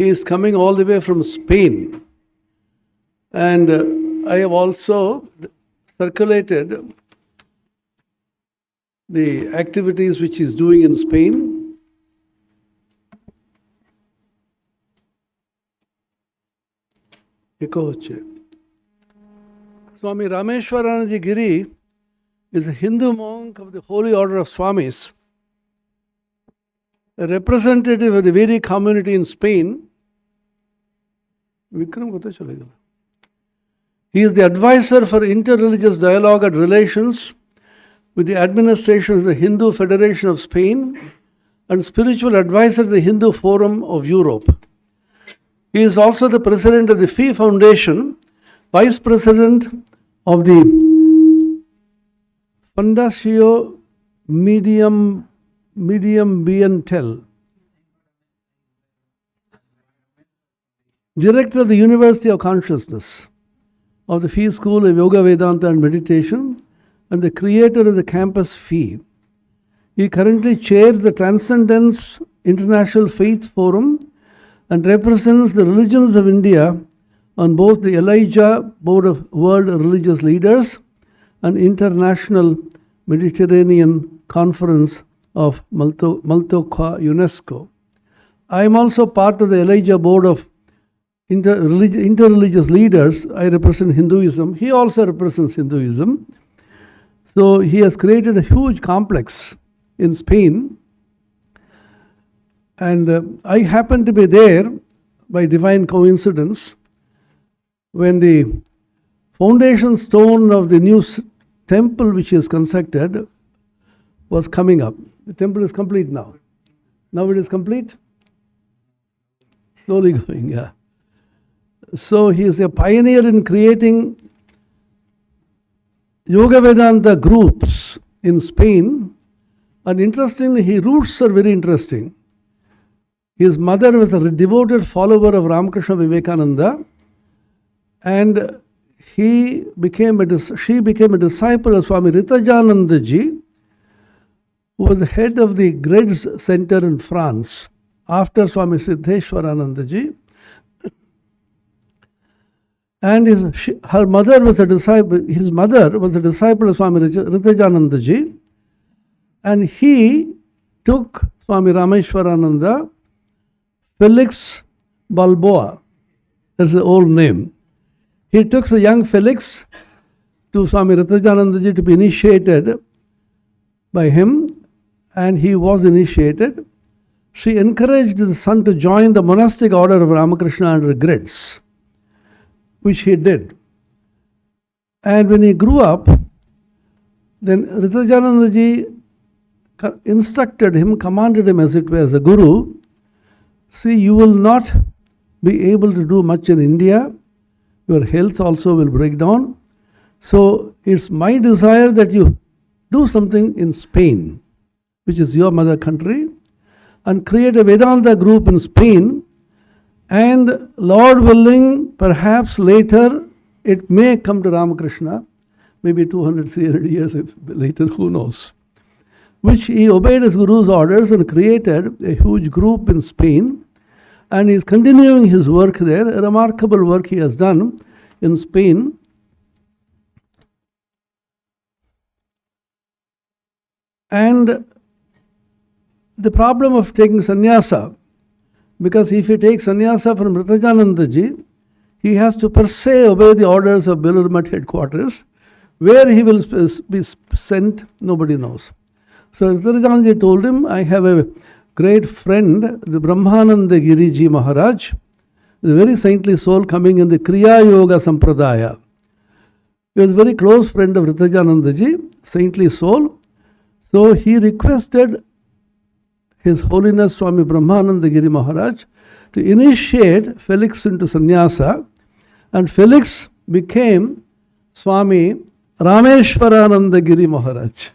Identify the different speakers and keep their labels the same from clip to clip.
Speaker 1: He is coming all the way from Spain. And I have also circulated the activities which he is doing in Spain. Swami Rameshwarananda Giri is a Hindu monk of the Holy Order of Swamis, a representative of the Vedic community in Spain. He is the advisor for interreligious dialogue and relations with the administration of the Hindu Federation of Spain and spiritual advisor to the Hindu Forum of Europe. He is also the president of the Fee Foundation, vice president of the Fundacio Medium Bientel, director of the University of Consciousness, of the Fee School of Yoga, Vedanta and Meditation, and the creator of the campus Fee. He currently chairs the Transcendence International Faith Forum and represents the religions of India on both the Elijah Board of World Religious Leaders and International Mediterranean Conference of Maltoqa UNESCO. I am also part of the Elijah Board of Interreligious Leaders. I represent Hinduism. He also represents Hinduism. So he has created a huge complex in Spain. And I happened to be there by divine coincidence when the foundation stone of the new temple which is constructed was coming up. The temple is complete now. Now it is complete? Slowly going, yeah. So he is a pioneer in creating Yoga Vedanta groups in Spain. And interestingly, his roots are very interesting. His mother was a devoted follower of Ramakrishna Vivekananda, and she became a disciple of Swami Ritajananda Ji, who was the head of the Grids Center in France after Swami Siddheshwarananda Ji. And his mother was a disciple of Swami Ritajananda Ji, and he took Swami Rameshwarananda, Felix Balboa, that's the old name. He took the young Felix to Swami Ritajananda Ji to be initiated by him, and he was initiated. She encouraged the son to join the monastic order of Ramakrishna under Grids, which he did. And when he grew up, then Ritajananda Ji instructed him, commanded him as it were as a guru, see, you will not be able to do much in India. Your health also will break down. So it's my desire that you do something in Spain, which is your mother country, and create a Vedanta group in Spain. And Lord willing, perhaps later it may come to Ramakrishna, maybe 200, 300 years later, who knows. Which he obeyed his Guru's orders and created a huge group in Spain. And he is continuing his work there, a remarkable work he has done in Spain. And the problem of taking sannyasa, because if he takes sannyasa from Ritajananda Ji, he has to per se obey the orders of Belur headquarters. Where he will be sent, nobody knows. So Ritajananda Ji told him, I have a great friend, the Brahmananda Giri Ji Maharaj, the very saintly soul coming in the Kriya Yoga Sampradaya. He was a very close friend of Ritajananda Ji, saintly soul. So he requested His Holiness Swami Brahmananda Giri Maharaj to initiate Felix into sannyasa, and Felix became Swami Rameshwarananda Giri Maharaj.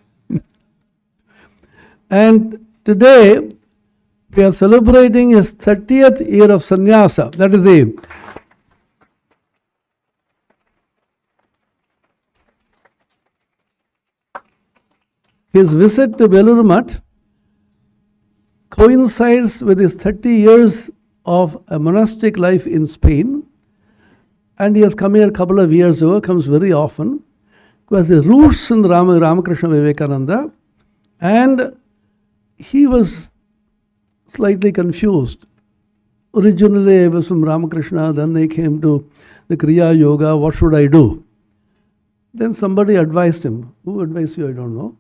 Speaker 1: And today we are celebrating his 30th year of sannyasa. That is his visit to Belur Math coincides with his 30 years of a monastic life in Spain, and he has come here a couple of years ago, comes very often, because the roots in Ramakrishna Vivekananda, and he was slightly confused. Originally I was from Ramakrishna, then I came to the Kriya Yoga, what should I do? Then somebody advised him. Who advised you? I don't know.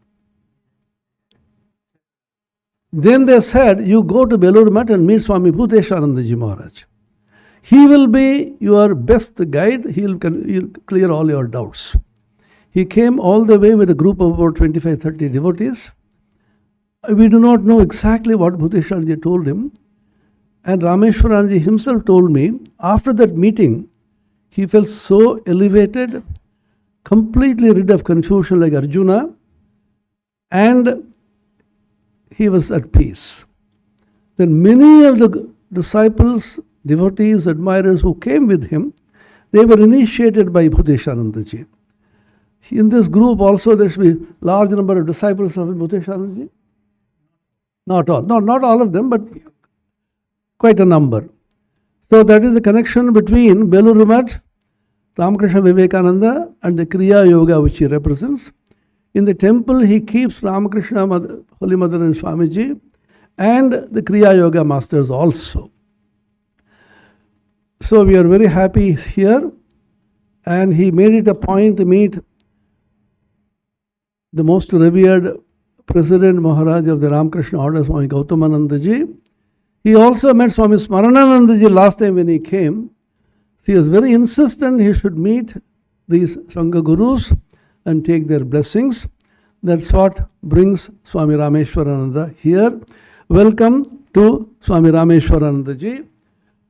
Speaker 1: Then they said, you go to Belur Math and meet Swami Bhutesharananda Ji Maharaj. He will be your best guide. He'll clear all your doubts. He came all the way with a group of about 25-30 devotees. We do not know exactly what Bhutesharananda Ji told him. And Rameshwarananda Ji himself told me, after that meeting, he felt so elevated, completely rid of confusion like Arjuna, and he was at peace. Then many of the disciples, devotees, admirers who came with him, they were initiated by Bhutesharananda Ji. In this group also there should be large number of disciples of Bhutesharananda Ji. Not all, not all of them, but quite a number. So that is the connection between Belur Math, Ramakrishna Vivekananda, and the Kriya Yoga which he represents. In the temple he keeps Ramakrishna, Holy Mother and Swamiji, and the Kriya Yoga masters also. So we are very happy here, and he made it a point to meet the most revered President Maharaj of the Ramakrishna Order, Swami Gautamananda Ji. He also met Swami Smaranananda Ji last time when he came. He was very insistent he should meet these Sangha Gurus and take their blessings. That's what brings Swami Rameshwarananda here. Welcome to Swami Rameshwarananda Ji.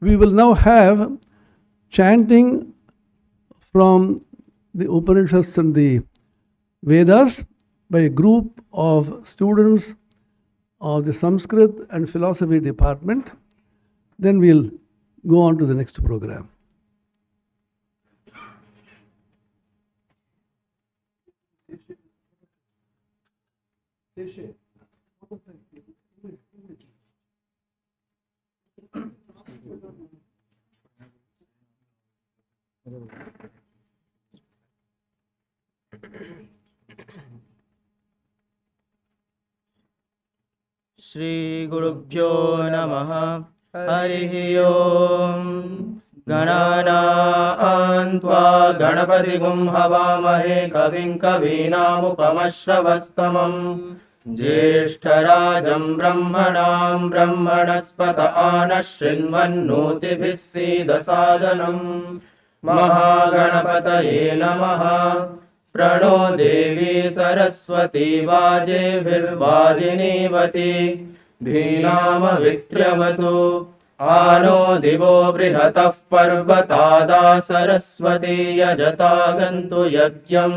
Speaker 1: We will now have chanting from the Upanishads and the Vedas by a group of students of the Sanskrit and Philosophy department. Then we'll go on to the next program.
Speaker 2: Shri Gurubhyo Namaha Harihi Om Ganana Antva Ganapati Gum Havamahe Kavim Kavinam Upamashravastamam Jeshtarajam Brahmanam Brahmanaspata Anashrinvannoti Visida Sadhanam Mahaganapataye Namaha Prano Devi Saraswati Vajevirvajinivati Dhinama Vitryavatu Ano Divo Brihatah Parvatada Saraswati Yajatagantu Yagyam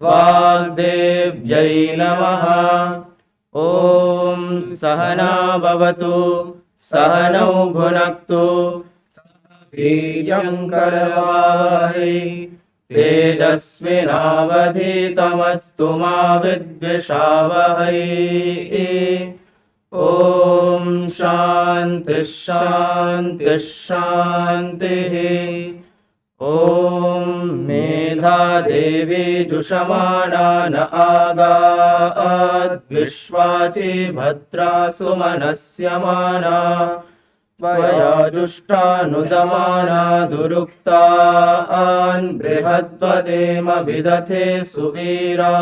Speaker 2: Vagdevyai Namaha Om Sahana Bhavatu Sahanau Bhunaktu Sahaviryam Karavahai Tejasvinavadhitamastu ma vidvishavahay. Om Shanti Shanti Shanti. Om Medha Devi Jushamanana Agaat Vishwachi Bhadra Sumanasyamana Vaya Jushtanudamana Duruktaan Brihadvadema Vidate Suvira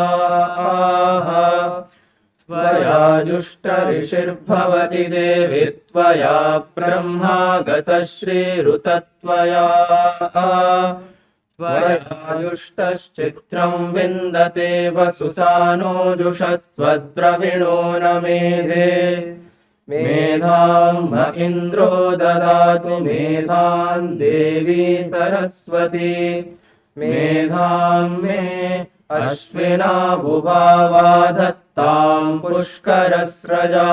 Speaker 2: Vaya Jushtarishir Bhavati Devi Tvaya Brahma Gatashri Rutatvaya Vaya Jushtaschitram Vindate Vasusano Jushastvadravino Namedhe Medham Indro Dadatu Medhan Devi Saraswati Medham Me Ashvina Bhuvavadhattam Pushkarasraja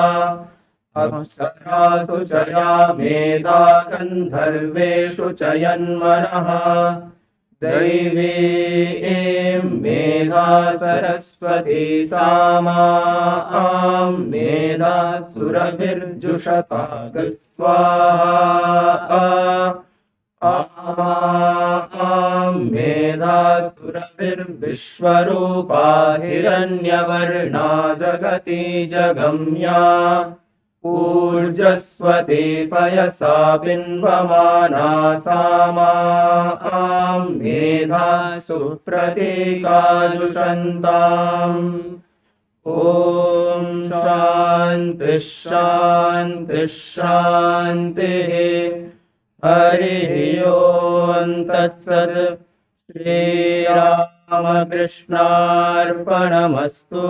Speaker 2: Apsaratu Chaya Medha Gandharveshu Chayanmanaha दैवीं मेधा सरस्वती सामां मेधा सुरभिर्जुषता स्वाहा आं मेधा सुरभिर्विश्वरूपा हिरण्यवर्णा जगति जगम्या ऊर्जस्वती पयसा बिन्वमाना सामां मेधा सुप्रतीकाजुषन्ताम् ॐ शान्तिः शान्तिः शान्तिः हरिः ॐ तत्सत् श्रीरामकृष्णार्पणमस्तु।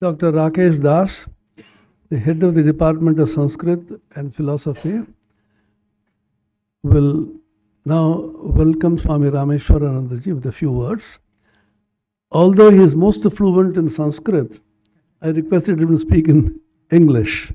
Speaker 1: Dr. Rakesh Das, the head of the Department of Sanskrit and Philosophy, will now welcome Swami Rameshwarananda with a few words. Although he is most fluent in Sanskrit, I requested him to speak in English.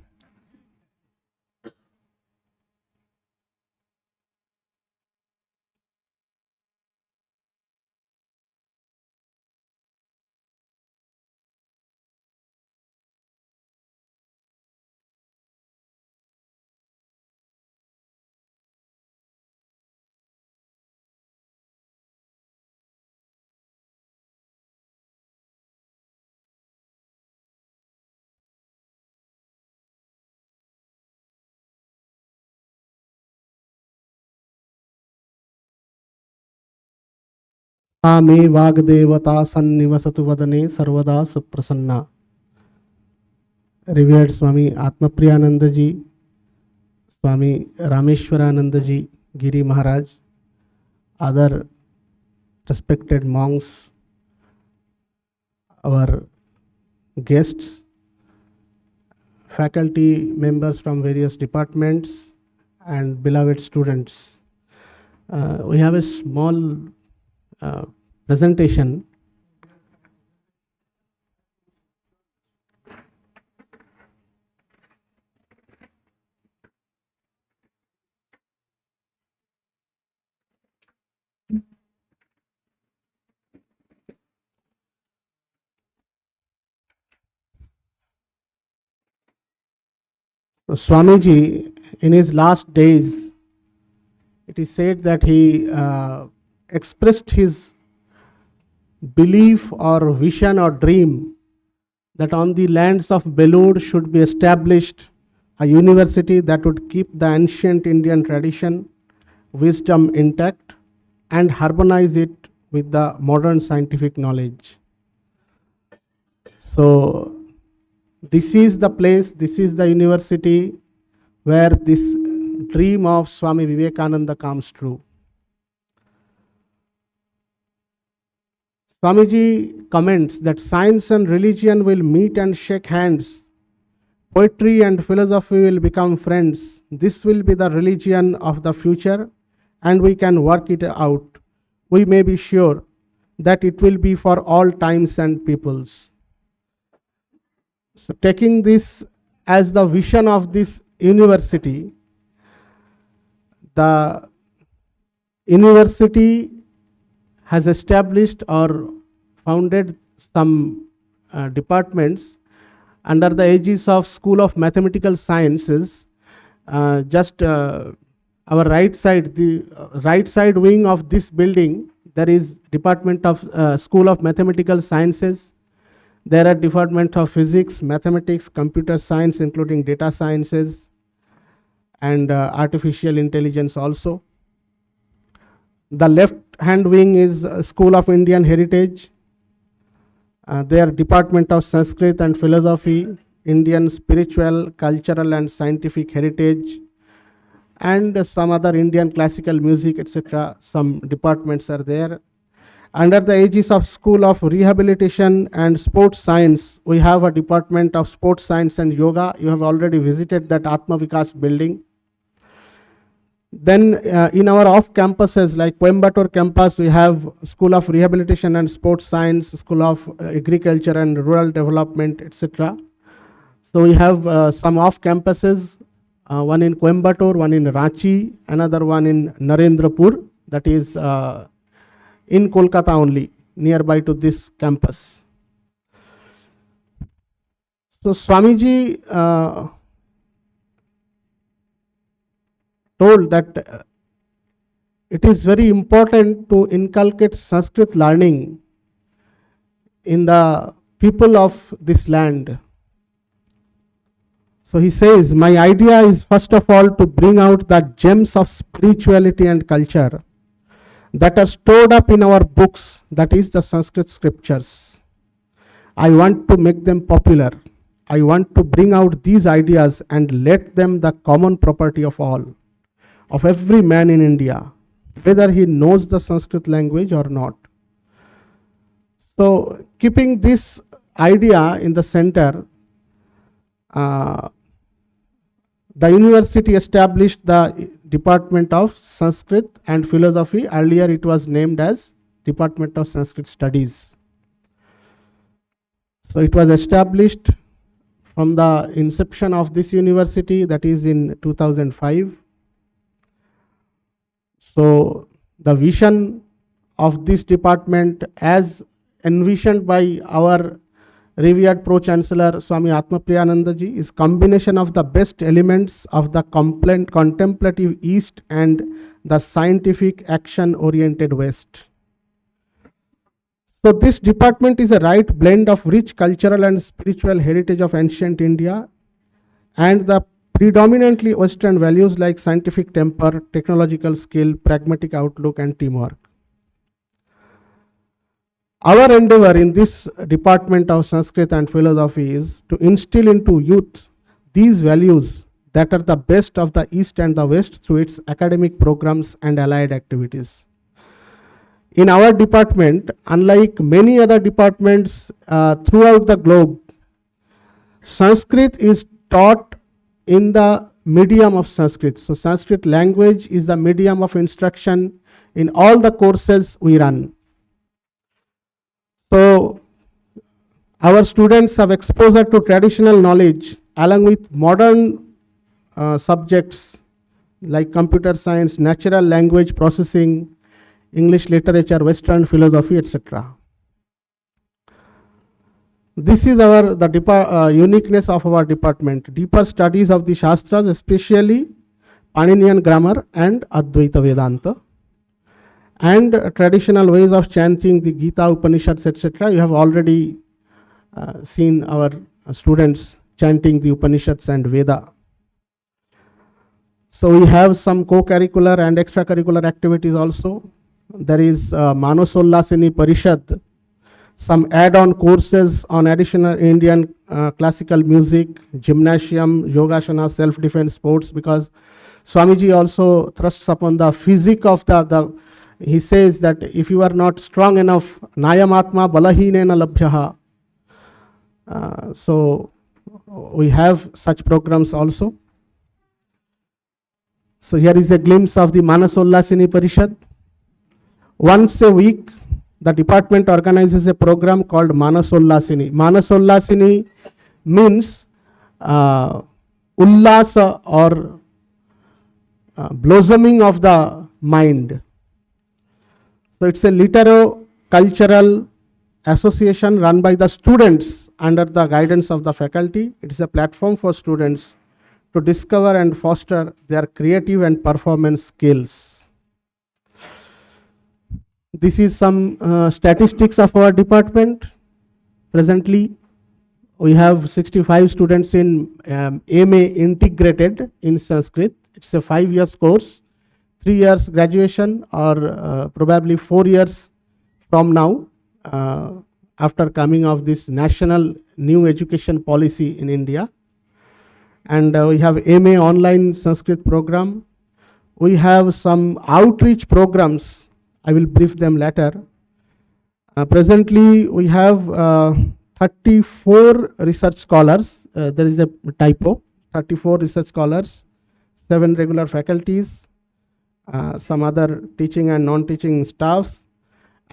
Speaker 3: मे वाग्देवता सन्निवसतु वदने सर्वदा सुप्रसन्ना. Revered Swami Atmapriyananda ji, Swami Rameshwarananda ji, Giri Maharaj, other respected monks, our guests, faculty members from various departments, and beloved students. We have a small presentation. Swamiji, in his last days, it is said that he expressed his belief or vision or dream that on the lands of Belur should be established a university that would keep the ancient Indian tradition, wisdom intact, and harmonize it with the modern scientific knowledge. So this is the place, this is the university where this dream of Swami Vivekananda comes true. Swamiji comments that science and religion will meet and shake hands. Poetry and philosophy will become friends. This will be the religion of the future, and we can work it out. We may be sure that it will be for all times and peoples. So, taking this as the vision of this university, the university has established or founded some departments under the aegis of School of Mathematical Sciences. Just our right side, the right side wing of this building, there is Department of School of Mathematical Sciences. There are Department of Physics, Mathematics, Computer Science, including Data Sciences, and Artificial Intelligence also. The left hand wing is School of Indian Heritage. Their Department of Sanskrit and Philosophy, Indian Spiritual, Cultural and Scientific Heritage, and some other Indian classical music, etc. Some departments are there. Under the aegis of School of Rehabilitation and Sports Science, we have a Department of Sports Science and Yoga. You have already visited that Atma Vikas building. Then in our off campuses like Coimbatore campus, we have School of Rehabilitation and Sports Science, School of Agriculture and Rural Development, etc. So we have some off campuses, one in Coimbatore, one in Ranchi, another one in Narendrapur, that is in Kolkata only, nearby to this campus. So Swamiji told that it is very important to inculcate Sanskrit learning in the people of this land. So he says, my idea is first of all to bring out the gems of spirituality and culture that are stored up in our books, that is the Sanskrit scriptures. I want to make them popular. I want to bring out these ideas and let them the common property of all, of every man in India, whether he knows the Sanskrit language or not. So, keeping this idea in the center, the university established the Department of Sanskrit and Philosophy. Earlier it was named as Department of Sanskrit Studies. So it was established from the inception of this university, that is in 2005. So the vision of this department, as envisioned by our revered Pro-Chancellor Swami Atmapriyanandaji, is combination of the best elements of the contemplative East and the scientific action-oriented West. So this department is a right blend of rich cultural and spiritual heritage of ancient India and the predominantly Western values like scientific temper, technological skill, pragmatic outlook and teamwork. Our endeavor in this Department of Sanskrit and Philosophy is to instill into youth these values that are the best of the East and the West through its academic programs and allied activities. In our department, unlike many other departments throughout the globe, Sanskrit is taught in the medium of Sanskrit. So Sanskrit language is the medium of instruction in all the courses we run. So our students have exposure to traditional knowledge along with modern subjects like computer science, natural language processing, English literature, Western philosophy, etc. This is the uniqueness of our department. Deeper studies of the Shastras, especially Paninian grammar and Advaita Vedanta, and traditional ways of chanting the Gita, Upanishads, etc. You have already seen our students chanting the Upanishads and Veda. So we have some co-curricular and extracurricular activities also. There is Manosollasini Parishad, some add-on courses on additional Indian classical music, gymnasium, yogasana, self-defense sports, because Swamiji also thrusts upon the physique of the he says that if you are not strong enough, Nayamatma balahinena labhyaha. So we have such programs also. So here is a glimpse of the Manasollasini Parishad. Once a week, the department organizes a program called Manasollasini. Manasollasini means ullasa or blossoming of the mind. So it's a litero-cultural association run by the students under the guidance of the faculty. It is a platform for students to discover and foster their creative and performance skills. This is some statistics of our department. Presently, we have 65 students in MA integrated in Sanskrit. It's a 5 years course, 3 years graduation, or probably 4 years from now, after coming of this national new education policy in India. And we have MA online Sanskrit program. We have some outreach programs. I will brief them later. Presently, we have 34 research scholars. There is a typo. 34 research scholars, 7 regular faculties, some other teaching and non-teaching staffs,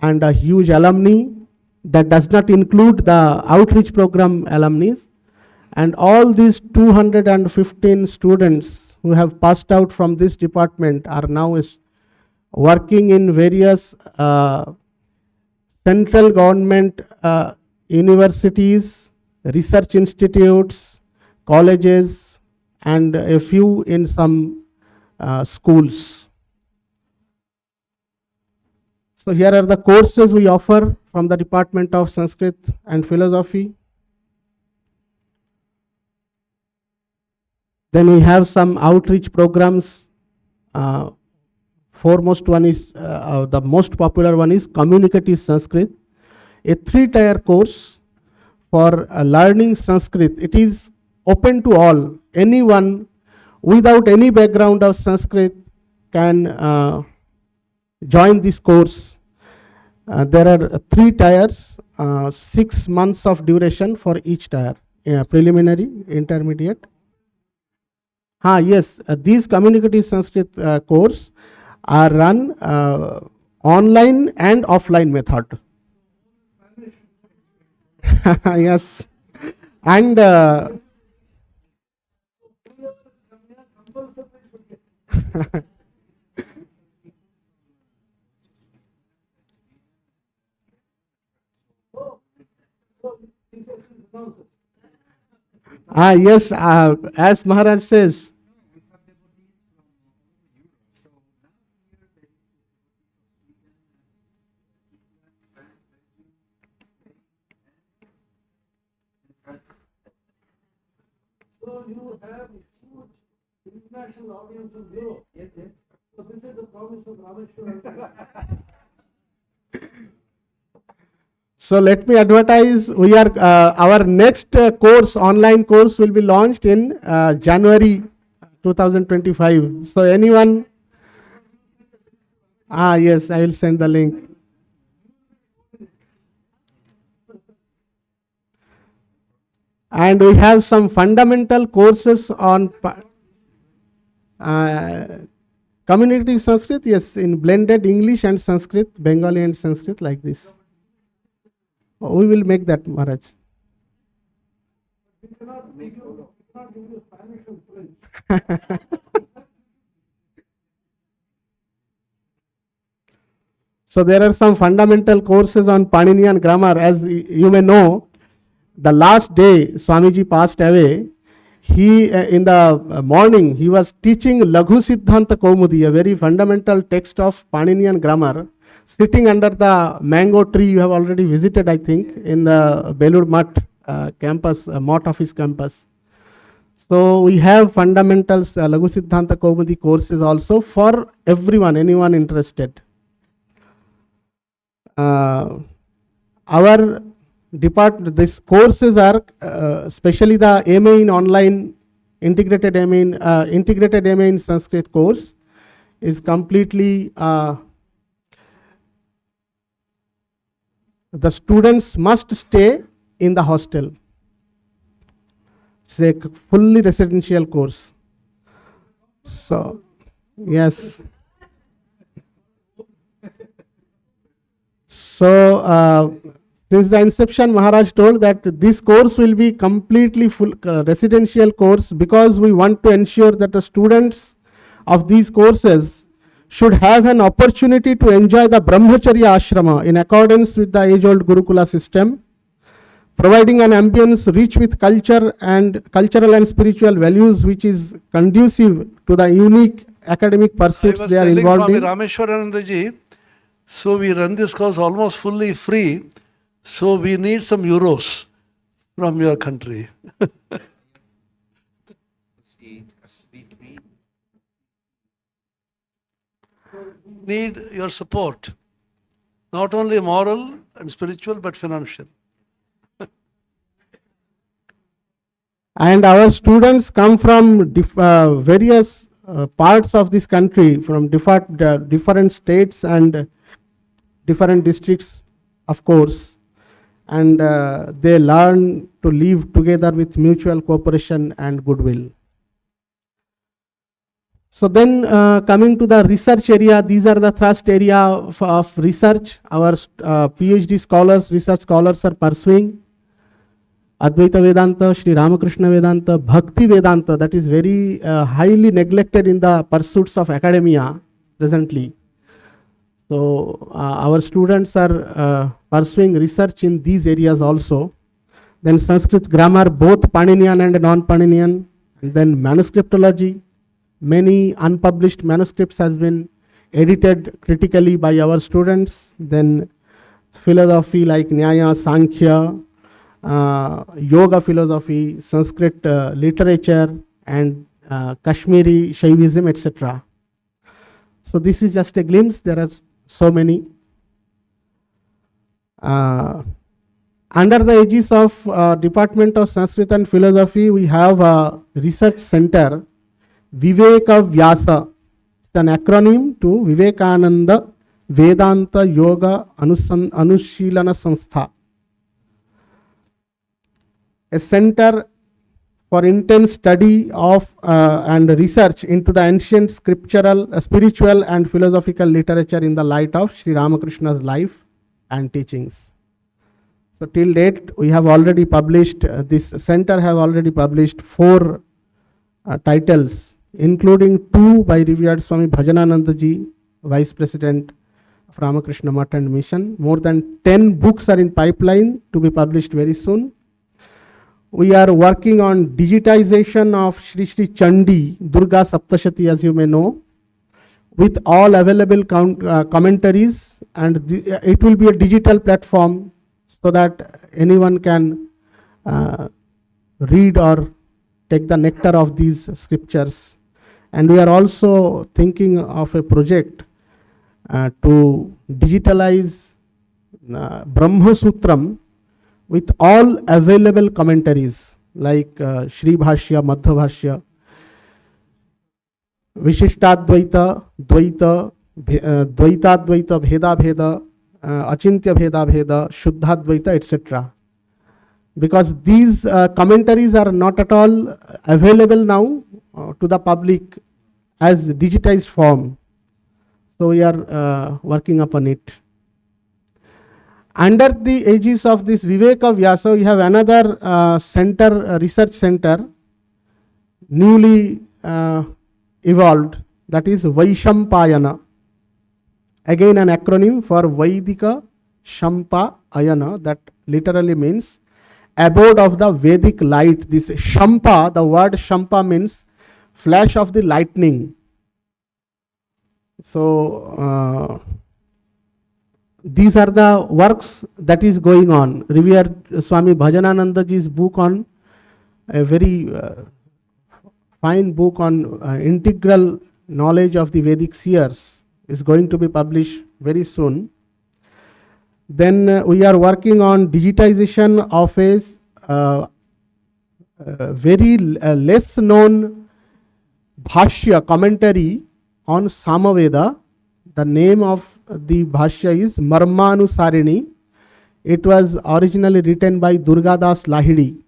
Speaker 3: and a huge alumni that does not include the outreach program alumni. And all these 215 students who have passed out from this department are now working in various central government universities, research institutes, colleges, and a few in some schools. So here are the courses we offer from the Department of Sanskrit and Philosophy. Then we have some outreach programs. Foremost one is, the most popular one is Communicative Sanskrit, a 3-tier course for learning Sanskrit. It is open to all. Anyone without any background of Sanskrit can join this course. There are 3 tiers, 6 months of duration for each tier, preliminary, intermediate. Yes, these Communicative Sanskrit course are run online and offline method. Yes, and yes, as Maharaj says. So you have huge international audience in Europe. Yes, yes. So this is the promise of Rameshwarananda. So let me advertise. We are our next course, online course, will be launched in January 2025. So anyone? Yes, I will send the link. And we have some fundamental courses on community Sanskrit, yes, in blended English and Sanskrit, Bengali and Sanskrit, like this. We will make that, Maharaj. So there are some fundamental courses on Paninian grammar. As you may know, the last day Swamiji passed away, he in the morning he was teaching Laghu Siddhanta Kaumudi, a very fundamental text of Paninian grammar, sitting under the mango tree. You have already visited, I think, in the Belur Math campus, Mott office campus. So we have fundamentals, Laghu Siddhanta Kaumudi courses also for everyone, anyone interested. Our department, these courses are especially the MA in online, integrated MA in Sanskrit course is completely the students must stay in the hostel. It's a fully residential course. So, yes. So, since the inception, Maharaj told that this course will be completely full residential course, because we want to ensure that the students of these courses should have an opportunity to enjoy the Brahmacharya ashrama in accordance with the age-old Gurukula system, providing an ambience rich with cultural and spiritual values, which is conducive to the unique academic pursuits they are involved in.
Speaker 1: Rameshwarananda ji, so we run this course almost fully free. So we need some euros from your country. Need your support, not only moral and spiritual, but financial.
Speaker 3: And our students come from various parts of this country, from different states and different districts, of course. And they learn to live together with mutual cooperation and goodwill. So then coming to the research area, these are the thrust area of research. Our PhD scholars, research scholars are pursuing Advaita Vedanta, Sri Ramakrishna Vedanta, Bhakti Vedanta, that is very highly neglected in the pursuits of academia presently. So our students are pursuing research in these areas also. Then Sanskrit grammar, both Paninian and non-Paninian, and then manuscriptology. Many unpublished manuscripts has been edited critically by our students. Then philosophy like Nyaya, Sankhya, yoga philosophy, Sanskrit literature, and Kashmiri Shaivism, etc. So this is just a glimpse. There are so many. Under the aegis of Department of Sanskrit and Philosophy, we have a research center, Viveka Vyasa. It's an acronym to Vivekananda Vedanta Yoga Anushilana Sanstha. A center for intense study of and research into the ancient scriptural, spiritual and philosophical literature in the light of Sri Ramakrishna's life and teachings. So till date, we have already published, this center have already published 4 titles, including 2 by revered Swami Bhajanananda ji, Vice President of Ramakrishna Math and Mission. More than 10 books are in pipeline to be published very soon. We are working on digitization of Sri Sri Chandi, Durga Saptashati, as you may know, with all available commentaries, and it will be a digital platform so that anyone can read or take the nectar of these scriptures. And we are also thinking of a project to digitalize Brahma Sutram with all available commentaries like Shri Bhashya, Madhva Bhashya, Vishishtadvaita, Dvaita, Dvaitadvaita, Bheda Bheda, Achintya Bheda Bheda, Shuddhadvaita, etc. Because these commentaries are not at all available now to the public as digitized form. So we are working upon it. Under the aegis of this Viveka Vyasa, we have another center, research center, newly evolved, that is Vaishampayana. Again an acronym for Vaidika Shampa Ayana, that literally means abode of the Vedic light. This Shampa, the word Shampa means flash of the lightning. So these are the works that is going on. Revered Swami Bhajanananda ji's book on a very fine book on integral knowledge of the Vedic seers is going to be published very soon. Then we are working on digitization of a very less known Bhashya commentary on Samaveda. The name of the Bhashya is Marmanusarini. It was originally written by Durgadas Lahiri,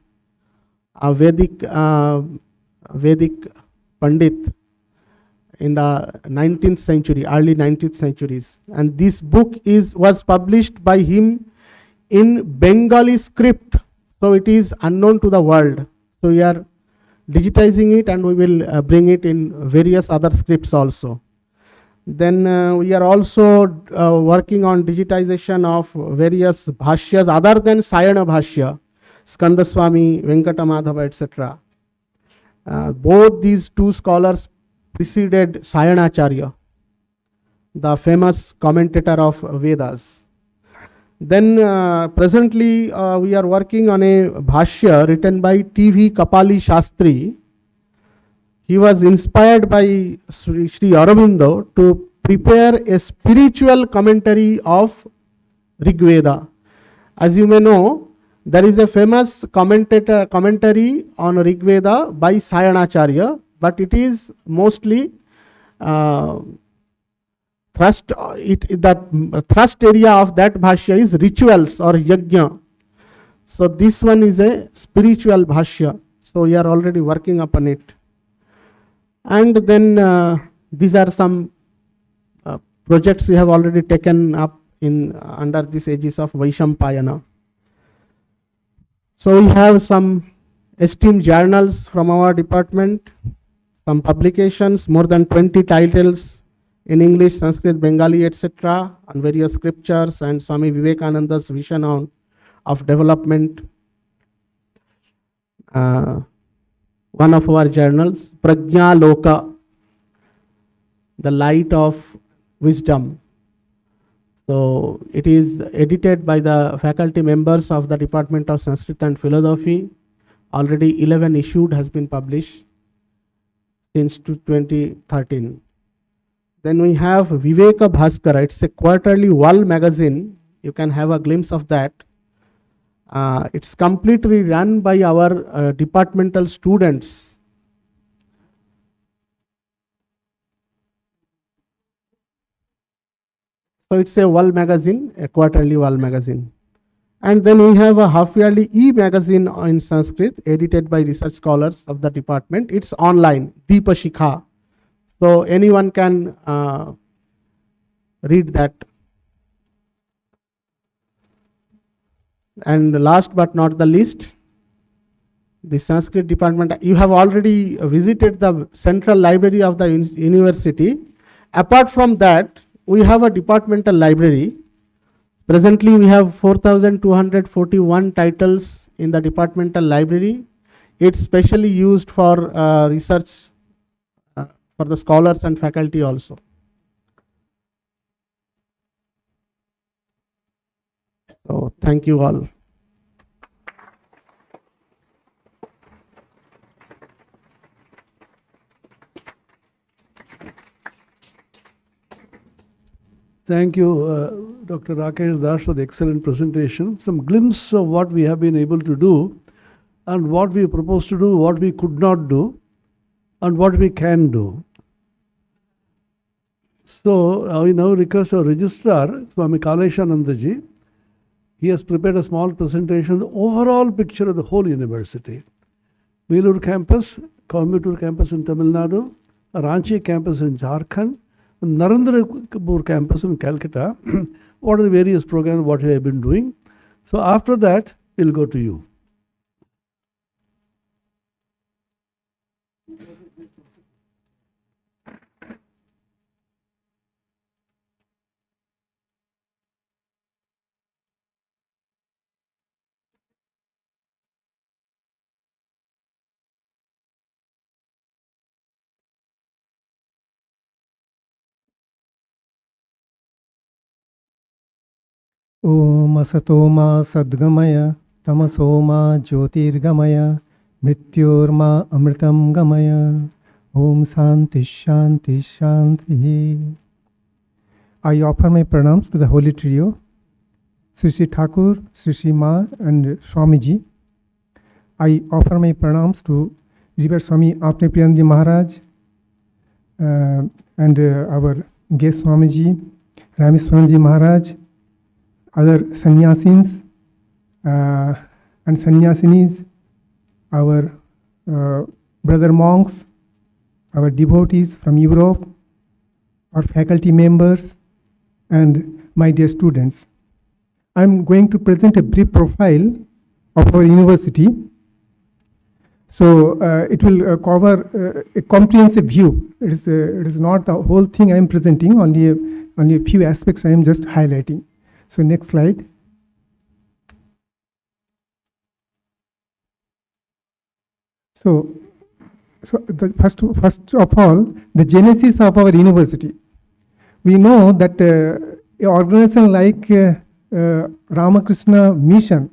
Speaker 3: a Vedic Pandit in the 19th century, early 19th centuries. And this book was published by him in Bengali script, so it is unknown to the world. So we are digitizing it, and we will bring it in various other scripts also. Then we are also working on digitization of various bhashyas other than Sayana Bhashya, Skanda Swami, Venkata Madhava, etc. Both these two scholars preceded Sayanacharya, the famous commentator of Vedas. Then presently we are working on a bhashya written by T.V. Kapali Shastri. He was inspired by Sri Aurobindo to prepare a spiritual commentary of Rig Veda. As you may know, there is a famous commentary on Rig Veda by Sayanacharya, but it is mostly thrust area of that bhashya is rituals or yajna. So this one is a spiritual bhashya. So we are already working upon it. And then these are some projects we have already taken up in under this aegis of Vaishampayana. So we have some esteemed journals from our department, some publications, more than 20 titles in English, Sanskrit, Bengali, etc., on various scriptures and Swami Vivekananda's vision of development. One of our journals, Prajna Loka, the light of wisdom. So it is edited by the faculty members of the Department of Sanskrit and Philosophy. Already 11 issued has been published since 2013. Then we have Viveka Bhaskara. It's a quarterly wall magazine. You can have a glimpse of that. It's completely run by our departmental students. So it's a wall magazine, a quarterly wall magazine. And then we have a half-yearly e-magazine in Sanskrit, edited by research scholars of the department. It's online, Deepa Shikha. So anyone can read that. And last but not the least, the Sanskrit department. You have already visited the central library of the university. Apart from that, we have a departmental library. Presently, we have 4,241 titles in the departmental library. It's specially used for research for the scholars and faculty also. So, thank you all.
Speaker 1: Thank you, Dr. Rakesh Das, for the excellent presentation. Some glimpse of what we have been able to do and what we propose to do, what we could not do, and what we can do. So, we now request our registrar, Swami Kaleshanandaji. He has prepared a small presentation, the overall picture of the whole university. Velur campus, Coimbatore campus in Tamil Nadu, Ranchi campus in Jharkhand, Narendrapur campus in Calcutta. What are the various programs, what we have been doing. So after that, we'll go to you.
Speaker 4: Om Asatoma Sadgamaya Tamasoma Jyotirgamaya Mrityorma Amritam Gamaya Om Shanti Shanti Shanti. I offer my pranams to the Holy Trio, Sri Sri Thakur, Sri Sri Ma and Swamiji. I offer my pranams to Revered Swami Apne Priyanji Maharaj and our guest Swamiji, Rameshwarananda Maharaj, other sannyasins, and sannyasinis, our brother monks, our devotees from Europe, our faculty members, and my dear students. I'm going to present a brief profile of our university. So it will cover a comprehensive view. It is not the whole thing I am presenting, only a few aspects I am just highlighting. So next slide. So first of all, the genesis of our university. We know that an organization like Ramakrishna Mission,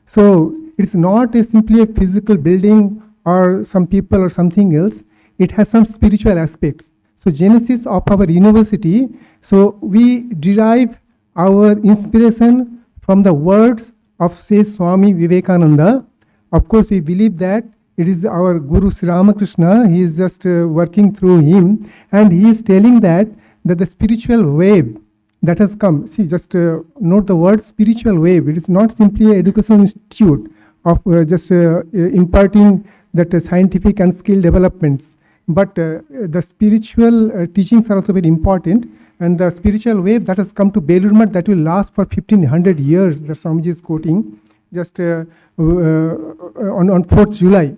Speaker 4: so it's not simply a physical building or some people or something else. It has some spiritual aspects. So genesis of our university, so we derive our inspiration from the words of, say, Swami Vivekananda. Of course, we believe that it is our Guru Sri Ramakrishna. He is just working through him, and he is telling that the spiritual wave that has come. See, just note the word spiritual wave. It is not simply an educational institute of just imparting that scientific and skill developments, but the spiritual teachings are also very important. And the spiritual wave that has come to Belur Math, that will last for 1500 years, that Swamiji is quoting, just on 4th July,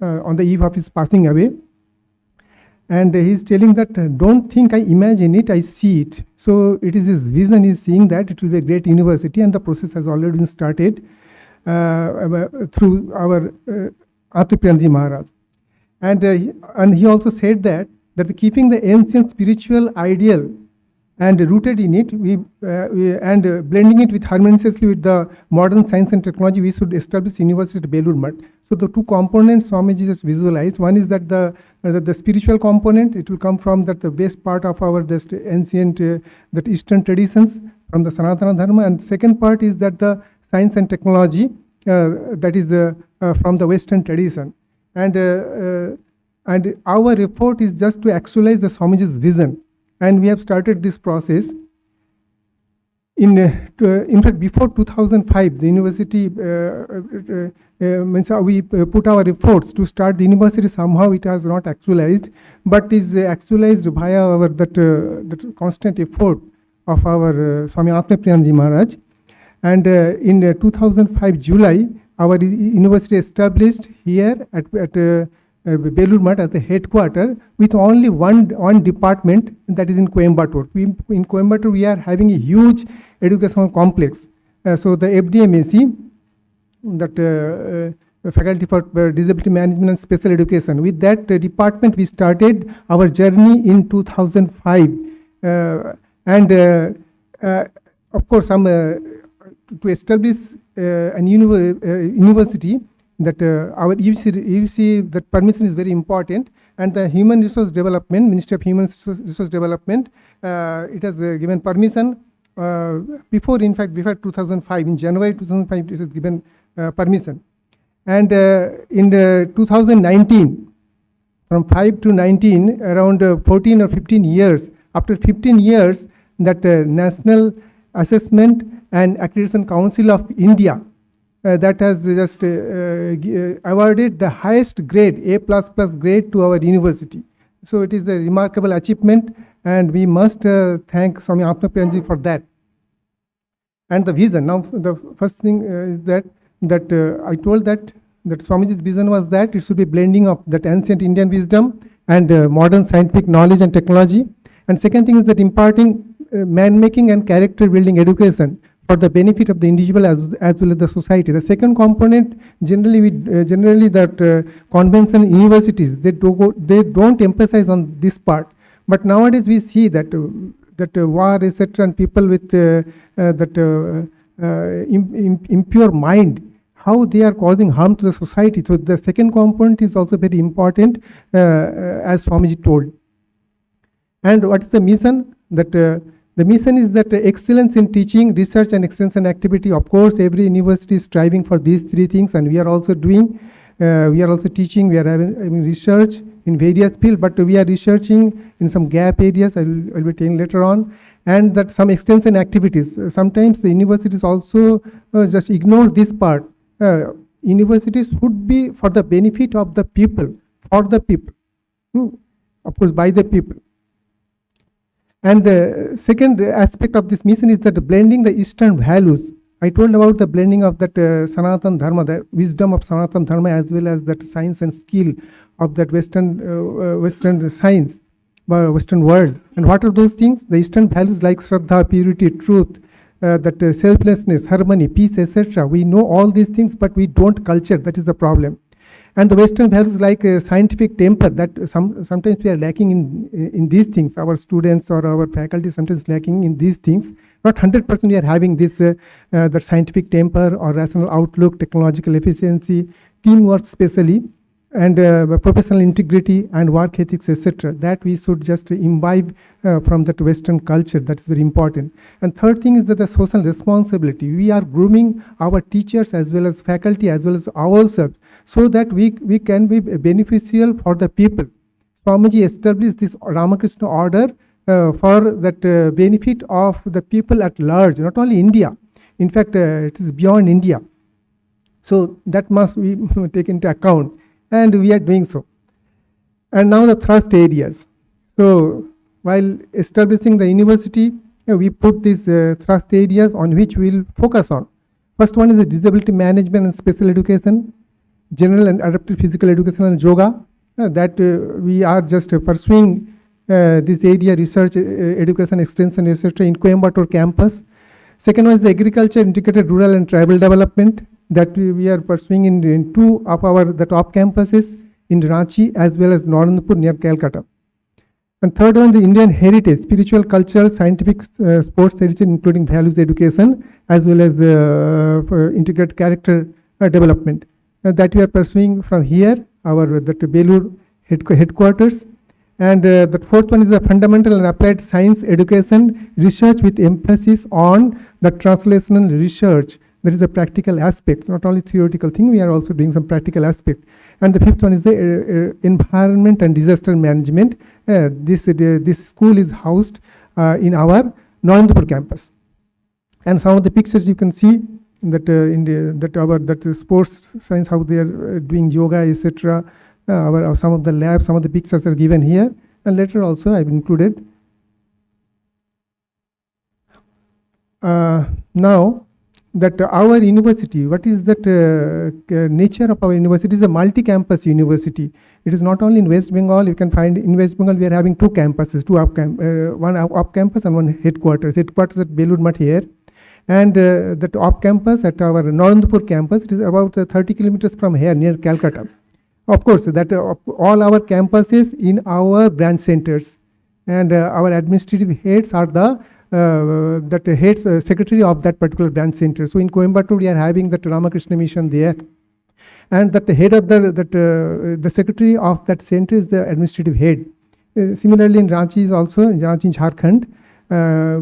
Speaker 4: on the eve of his passing away. And he's telling that, don't think I imagine it, I see it. So it is his vision, he's seeing that it will be a great university, and the process has already been started through our Atmapriyanji Maharaj. And he also said that keeping the ancient spiritual ideal and rooted in it, and blending it harmoniously with the modern science and technology, we should establish university at Belur Math. So the two components Swamiji just visualized. One is that the spiritual component, it will come from the base part of our just ancient, that Eastern traditions from the Sanatana Dharma, and second part is that the science and technology, that is from the Western tradition. And our effort is just to actualize the Swamiji's vision. And we have started this process. In fact, before 2005, the university means we put our efforts to start the university. Somehow it has not actualized, but is actualized via our that constant effort of our Swami Atmapriyanji Maharaj. And in 2005 July, our university established here at Belur Math as the headquarter, with only one department, that is in Coimbatore. In Coimbatore, we are having a huge educational complex. So the FDMAC, that Faculty for Disability Management and Special Education, with that department, we started our journey in 2005. Of course, to establish a university, that our UC that permission is very important, and the Human Resource Development, Ministry of Human Resource Development, it has given permission before 2005, in January 2005 it has given permission. And in 2019, from 5 to 19, around 14 or 15 years, after 15 years, that National Assessment and Accreditation Council of India, that has just awarded the highest grade, A++ grade, to our university. So it is a remarkable achievement, and we must thank Swami Atmapriyanji for that. And the vision. Now, the first thing is that I told that Swamiji's vision was that it should be blending of that ancient Indian wisdom and modern scientific knowledge and technology. And second thing is that imparting man-making and character-building education for the benefit of the individual as well as the society. The second component, generally that conventional universities, they don't emphasize on this part. But nowadays we see that war, etc., and people with impure mind, how they are causing harm to the society. So the second component is also very important, as Swamiji told. And what is the mission? The mission is that excellence in teaching, research, and extension activity. Of course, every university is striving for these three things, and we are also doing. We are also teaching. We are having research in various fields, but we are researching in some gap areas. I will be telling later on. and that some extension activities. Sometimes the universities also just ignore this part. Universities should be for the benefit of the people, for the people, of course by the people. And the second aspect of this mission is that blending the Eastern values. I told about the blending of that Sanatan Dharma, the wisdom of Sanatan Dharma, as well as that science and skill of that Western science, Western world. And what are those things? The Eastern values like Shraddha, purity, truth, that selflessness, harmony, peace, etc. We know all these things, but we don't culture. That is the problem. And the Western values like scientific temper, that sometimes we are lacking in these things. Our students or our faculty sometimes lacking in these things. Not 100% we are having this that scientific temper or rational outlook, technological efficiency, teamwork especially, and professional integrity and work ethics, etc. That we should just imbibe from that Western culture. That is very important. And third thing is that the social responsibility. We are grooming our teachers as well as faculty as well as ourselves, so that we can be beneficial for the people. Swamiji established this Ramakrishna order for that benefit of the people at large, not only India. In fact, it is beyond India. So that must be taken into account, and we are doing so. And now the thrust areas. So while establishing the university, we put these thrust areas on which we will focus on. First one is the disability management and special education, general and adaptive physical education and yoga, that we are just pursuing this area, research, education, extension, etc. in Coimbatore campus. Second one is the agriculture, integrated rural and tribal development, that we are pursuing in two of our the top campuses in Ranchi as well as Narendra near Calcutta. And third one, the Indian heritage, spiritual, cultural, scientific, sports heritage, including values education as well as integrated character development. That we are pursuing from here, our that Belur headquarters. And the fourth one is the fundamental and applied science education, research with emphasis on the translational research. There is a practical aspect, not only theoretical thing, we are also doing some practical aspect. And the fifth one is the environment and disaster management. This school is housed in our Narendra campus. And some of the pictures you can see that that sports science, how they are doing yoga, etc. Some of the labs, some of the pictures are given here, and later also I've included. Now that our university, what is that nature of our university? Is a multi-campus university. It is not only in West Bengal. You can find in West Bengal we are having two campuses, one up campus and one headquarters. Headquarters at Belur Math here. And that off campus at our Narendra campus, it is about 30 kilometers from here near Calcutta. Of course, that all our campuses in our branch centers, and our administrative heads are the heads secretary of that particular branch center. So in Coimbatore we are having that Ramakrishna mission there, and that the head of the secretary of that center is the administrative head. Similarly in Ranchi is also in Ranchi, Jharkhand.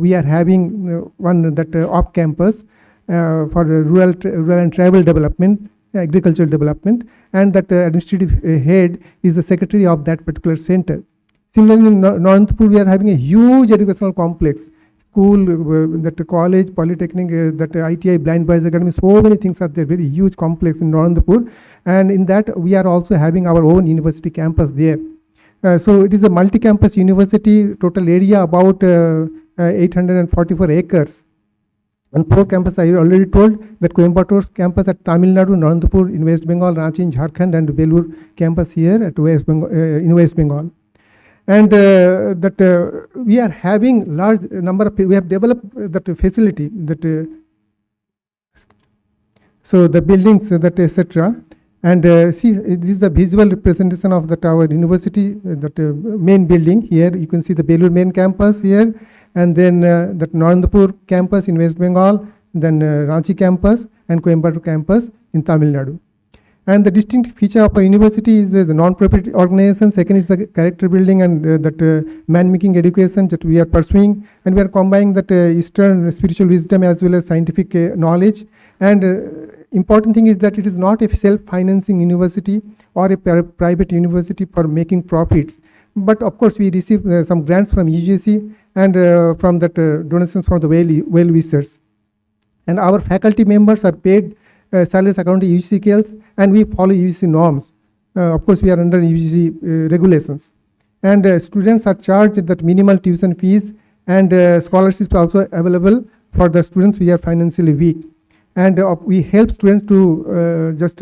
Speaker 4: We are having one that off campus for rural and tribal development, agricultural development, and that administrative head is the secretary of that particular center. Similarly in Narendra we are having a huge educational complex, school, that college, polytechnic, that ITI, Blind Boys Academy, so many things are there, very huge complex in Narendra, and in that we are also having our own university campus there. So it is a multi-campus university, total area about 844 acres. And 4 campuses, I already told that Coimbatore campus at Tamil Nadu, Narendra in West Bengal, Ranchi in Jharkhand, and Belur campus here at West Bengal, in West Bengal. And that we are having large number of, we have developed that facility, that so the buildings, that etc. And see, this is the visual representation of that our university, that main building. Here you can see the Belur main campus here, and then that Narendra campus in West Bengal, then Ranchi campus and Coimbatore campus in Tamil Nadu. And the distinct feature of our university is the non-profit organization. Second is the character building and that man-making education that we are pursuing, and we are combining that Eastern spiritual wisdom as well as scientific knowledge. And important thing is that it is not a self-financing university or a private university for making profits. But of course, we receive some grants from UGC and from that donations from the well wishers. And our faculty members are paid salaries according to UGC scales, and we follow UGC norms. Of course, we are under UGC regulations. And students are charged that minimal tuition fees, and scholarships also available for the students who are financially weak. And we help students to just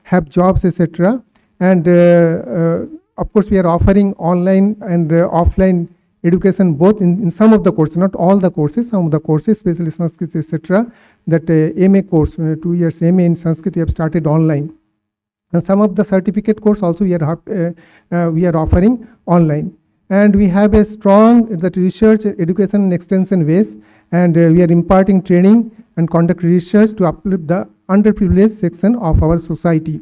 Speaker 4: have jobs, etc. And of course, we are offering online and offline education both in some of the courses, not all the courses, some of the courses, especially Sanskrit, etc. That MA course, 2 years MA in Sanskrit, we have started online. And some of the certificate course also we are offering online. And we have a strong that research, education and extension base, and we are imparting training and conduct research to uplift the underprivileged section of our society.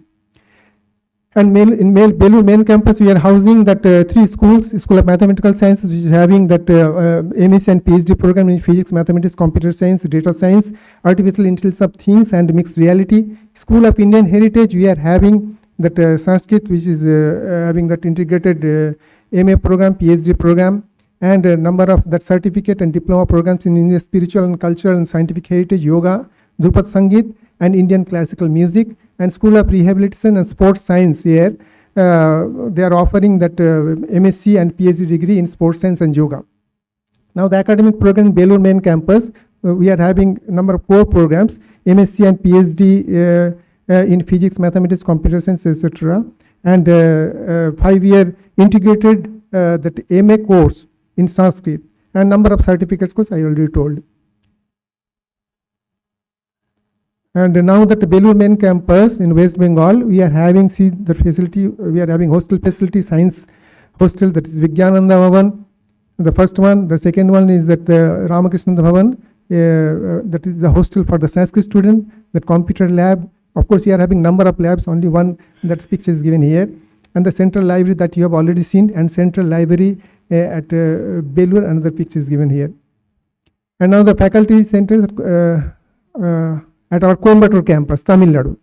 Speaker 4: And in Belur main campus, we are housing that 3 schools: School of Mathematical Sciences, which is having that MSc and PhD program in Physics, Mathematics, Computer Science, Data Science, Artificial Intelligence of Things, and Mixed Reality. School of Indian Heritage, we are having that Sanskrit, which is having that integrated MA program, PhD program, and a number of that certificate and diploma programs in Indian spiritual and cultural and scientific heritage, yoga, Drupad Sangeet, and Indian classical music. And School of Rehabilitation and Sports Science here, they are offering that MSc and PhD degree in Sports Science and Yoga. Now the academic program in Belur main campus, we are having a number of core programs, MSc and PhD in Physics, Mathematics, Computer Science, etc. And 5-year integrated that MA course in Sanskrit, and number of certificates course I already told. And now that Belur main campus in West Bengal, we are having the facility, we are having hostel facility, science hostel, that is Vijnananda Bhavan, the first one. The second one is that Ramakrishnanda Bhavan, that is the hostel for the Sanskrit student, that computer lab. Of course, we are having number of labs, only one that picture is given here. And the central library that you have already seen, and central library at Belur, another picture is given here. And now the faculty center at our Coimbatore campus, Tamil Nadu.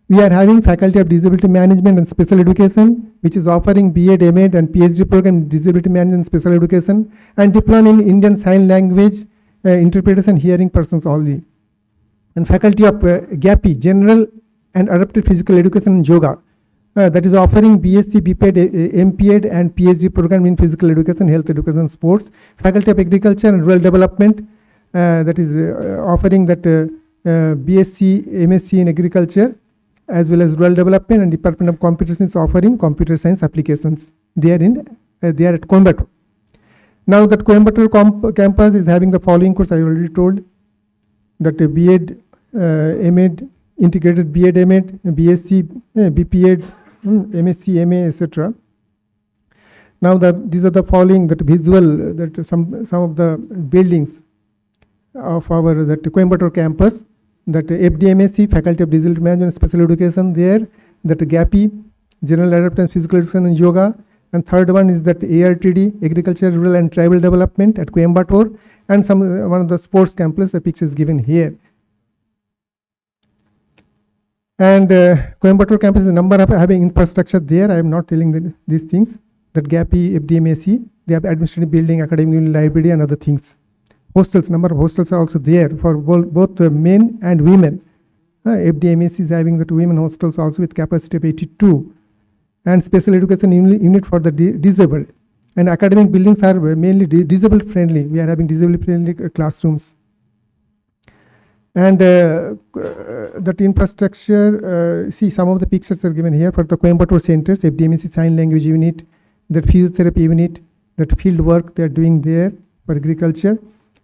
Speaker 4: We are having Faculty of Disability Management and Special Education, which is offering BEd, MEd and PhD program in Disability Management and Special Education, and diploma in Indian Sign Language, Interpretation, Hearing Persons only. And Faculty of GAPI, General and Adapted Physical Education and Yoga, that is offering BSc, BPed, MPed and PhD program in Physical Education, Health Education and Sports. Faculty of Agriculture and Rural Development, that is offering that BSc, MSc in Agriculture, as well as Rural Development, and Department of Computer Science offering Computer Science applications. They are at Coimbatore. Now that Coimbatore campus is having the following course I already told, that BEd, MEd, integrated BEd, MEd, BSc, BPed, MSc, MA, etc. Now these are the following that visual, that some of the buildings of our that Coimbatore campus, that FDMSc, Faculty of Digital Management and Special Education there, that GAPI, General Adaptation Physical Education and Yoga, and third one is that ARTD, Agriculture, Rural and Tribal Development at Coimbatore, and one of the sports campus, the picture is given here. And Coimbatore campus is a number of having infrastructure there. I am not telling these things. That GAPI, FDMSc, they have administrative building, academic library and other things. Hostels, number of hostels are also there for both men and women. FDMSc is having that women hostels also with capacity of 82. And special education unit for the disabled. And academic buildings are mainly disabled friendly. We are having disabled friendly classrooms. And that infrastructure, see some of the pictures are given here for the Coimbatore centers, FDMSc Sign Language Unit, that physiotherapy unit, that field work they are doing there for agriculture,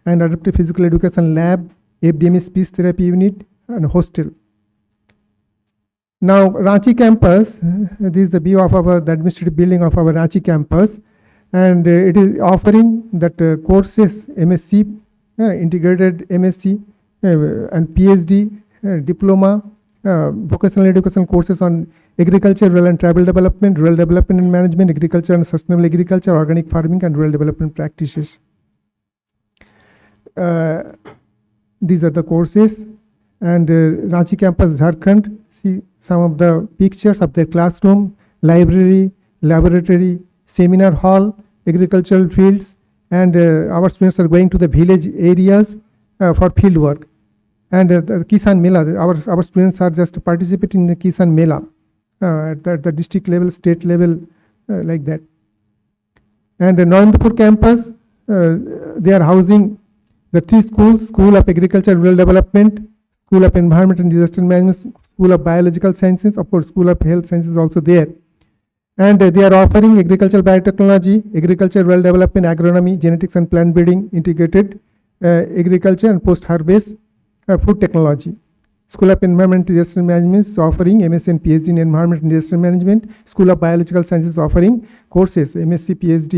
Speaker 4: and Adaptive Physical Education Lab, FDMSc Speech Therapy Unit, and hostel. Now Ranchi campus, this is the view of the administrative building of our Ranchi campus, and it is offering that courses MSc, integrated MSc, and PhD, diploma, vocational education courses on agriculture, rural and tribal development, rural development and management, agriculture and sustainable agriculture, organic farming and rural development practices. These are the courses. And Ranchi campus, Jharkhand, see some of the pictures of their classroom, library, laboratory, seminar hall, agricultural fields, and our students are going to the village areas for field work. And the Kisan Mela, our students are just participating in the Kisan Mela at the district level, state level, like that. And the Narendra campus, they are housing the 3 schools: School of Agriculture and Rural Development, School of Environment and Disaster Management, School of Biological Sciences, of course, School of Health Sciences also there. And they are offering agricultural biotechnology, agriculture, rural development, agronomy, genetics and plant breeding, integrated agriculture and post-harvest food technology. School of Environment and Disaster Management is offering MSc and PhD in Environment and Disaster Management. School of Biological Sciences offering courses, MSc, PhD,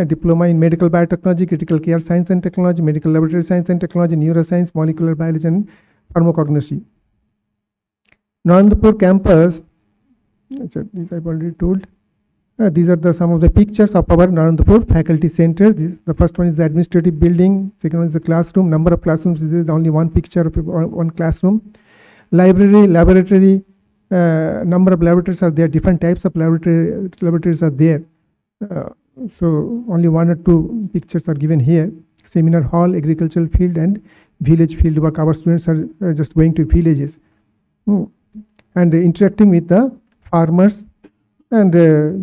Speaker 4: Diploma in Medical Biotechnology, Critical Care Science and Technology, Medical Laboratory Science and Technology, Neuroscience, Molecular Biology and Pharmacognosy. Narendra campus, these I've already told. These are some of the pictures of our Narendra faculty center. The first one is the administrative building, second one is the classroom. Number of classrooms, this is only one picture of one classroom. Library, laboratory, number of laboratories are there, different types of laboratories are there. So only 1 or 2 pictures are given here. Seminar hall, agricultural field and village field work. Our students are just going to villages and interacting with the farmers and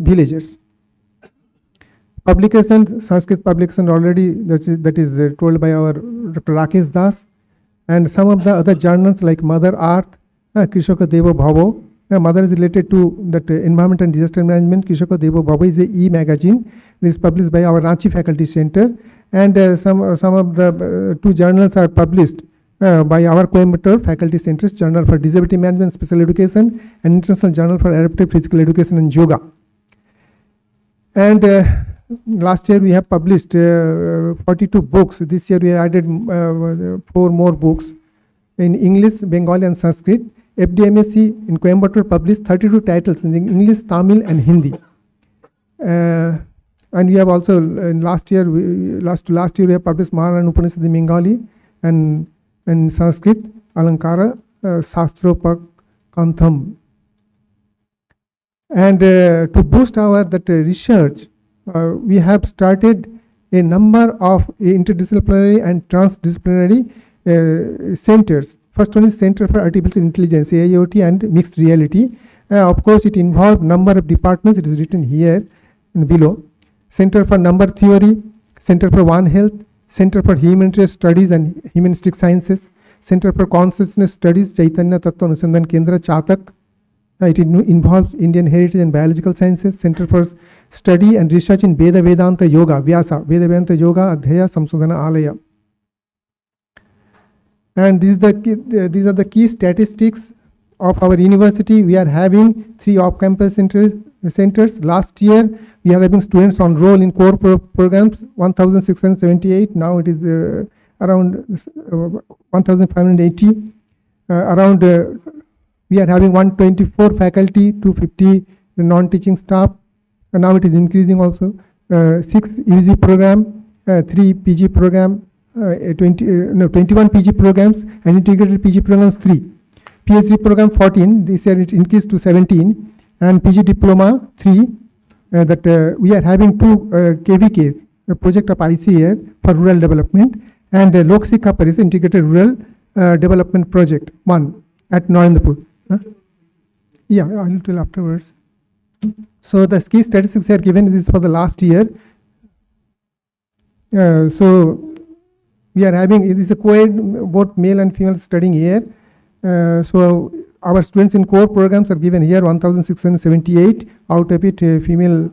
Speaker 4: villagers. Publications, Sanskrit publication already, that is told by our Dr. Rakesh Das, and some of the other journals like Mother Earth, Krishaka Devo Bhavo. Mother is related to that environment and disaster management. Krishaka Devo Bhavo is a e-magazine. This is published by our Ranchi Faculty Center, and some of the 2 journals are published by our Coimbatore Faculty Centers, Journal for Disability Management Special Education and International Journal for Adaptive Physical Education and Yoga. And last year we have published 42 books. This year we added 4 more books in English, Bengali and Sanskrit. FDMSC in Coimbatore published 32 titles in English, Tamil and Hindi. And we have also last year we have published Maharaj Upanishad in Bengali and Sanskrit, Alankara, Sastropak, Kantham. And to boost our research, we have started a number of interdisciplinary and transdisciplinary centers. First one is Center for Artificial Intelligence, AIoT and Mixed Reality. Of course, it involves number of departments. It is written here and below. Center for Number Theory, Center for One Health, Center for Humanitarian Studies and Humanistic Sciences, Center for Consciousness Studies, Chaitanya Tattva Anusandhan Kendra, Chatak. It involves Indian Heritage and Biological Sciences, Center for Study and Research in Veda Vedanta Yoga, Vyasa, Veda Vedanta Yoga, Adhyaya Samsodhana Alaya. And these are the key statistics of our university. We are having 3 off-campus centers. Last year, we are having students on roll in core programs, 1,678. Now it is around 1,580. We are having 124 faculty, 250 non-teaching staff. And now it is increasing also. 6 UG program, 3 PG program, 21 PG programs, and integrated PG programs 3. PhD program 14, this year it increased to 17, and PG diploma 3. We are having 2 KVKs, a project of ICA for rural development, and Lok Sikha Paris integrated rural development project 1 at Narendra. Yeah, I will tell afterwards. So the key statistics are given. This is for the last year. So we are having, it is a co-ed, both male and female studying here. So our students in core programs are given here 1,678. Out of it, female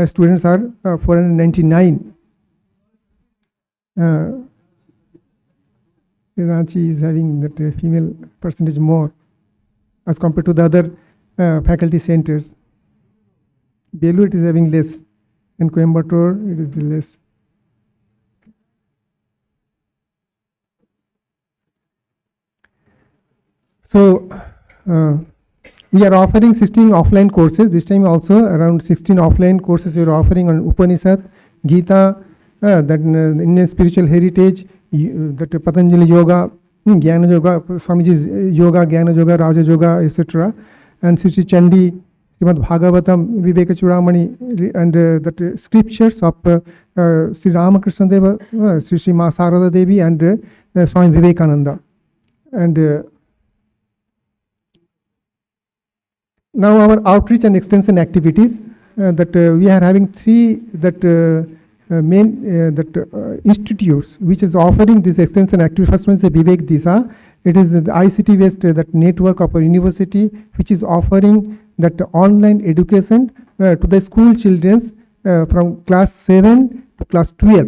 Speaker 4: students are 499. Ranchi is having that female percentage more as compared to the other faculty centers. Belur it is having less. In Coimbatore it is less. So we are offering 16 offline courses. This time also around 16 offline courses we are offering on Upanishad, Gita, that Indian spiritual heritage, that Patanjali Yoga, Jnana Yoga, Swamiji's Yoga, Jnana Yoga, Raja Yoga, etc. And Sri Chandi, Srimad Bhagavatam, Viveka Chudamani, and that scriptures of Sri Ramakrishna Deva, Sri Ma Sarada Devi, and Swami Vivekananda. And now our outreach and extension activities, that we are having three main institutes which is offering this extension activity. First one is the Vivek Disa. It is the ICT based that network of a university which is offering that online education to the school children from class 7 to class 12.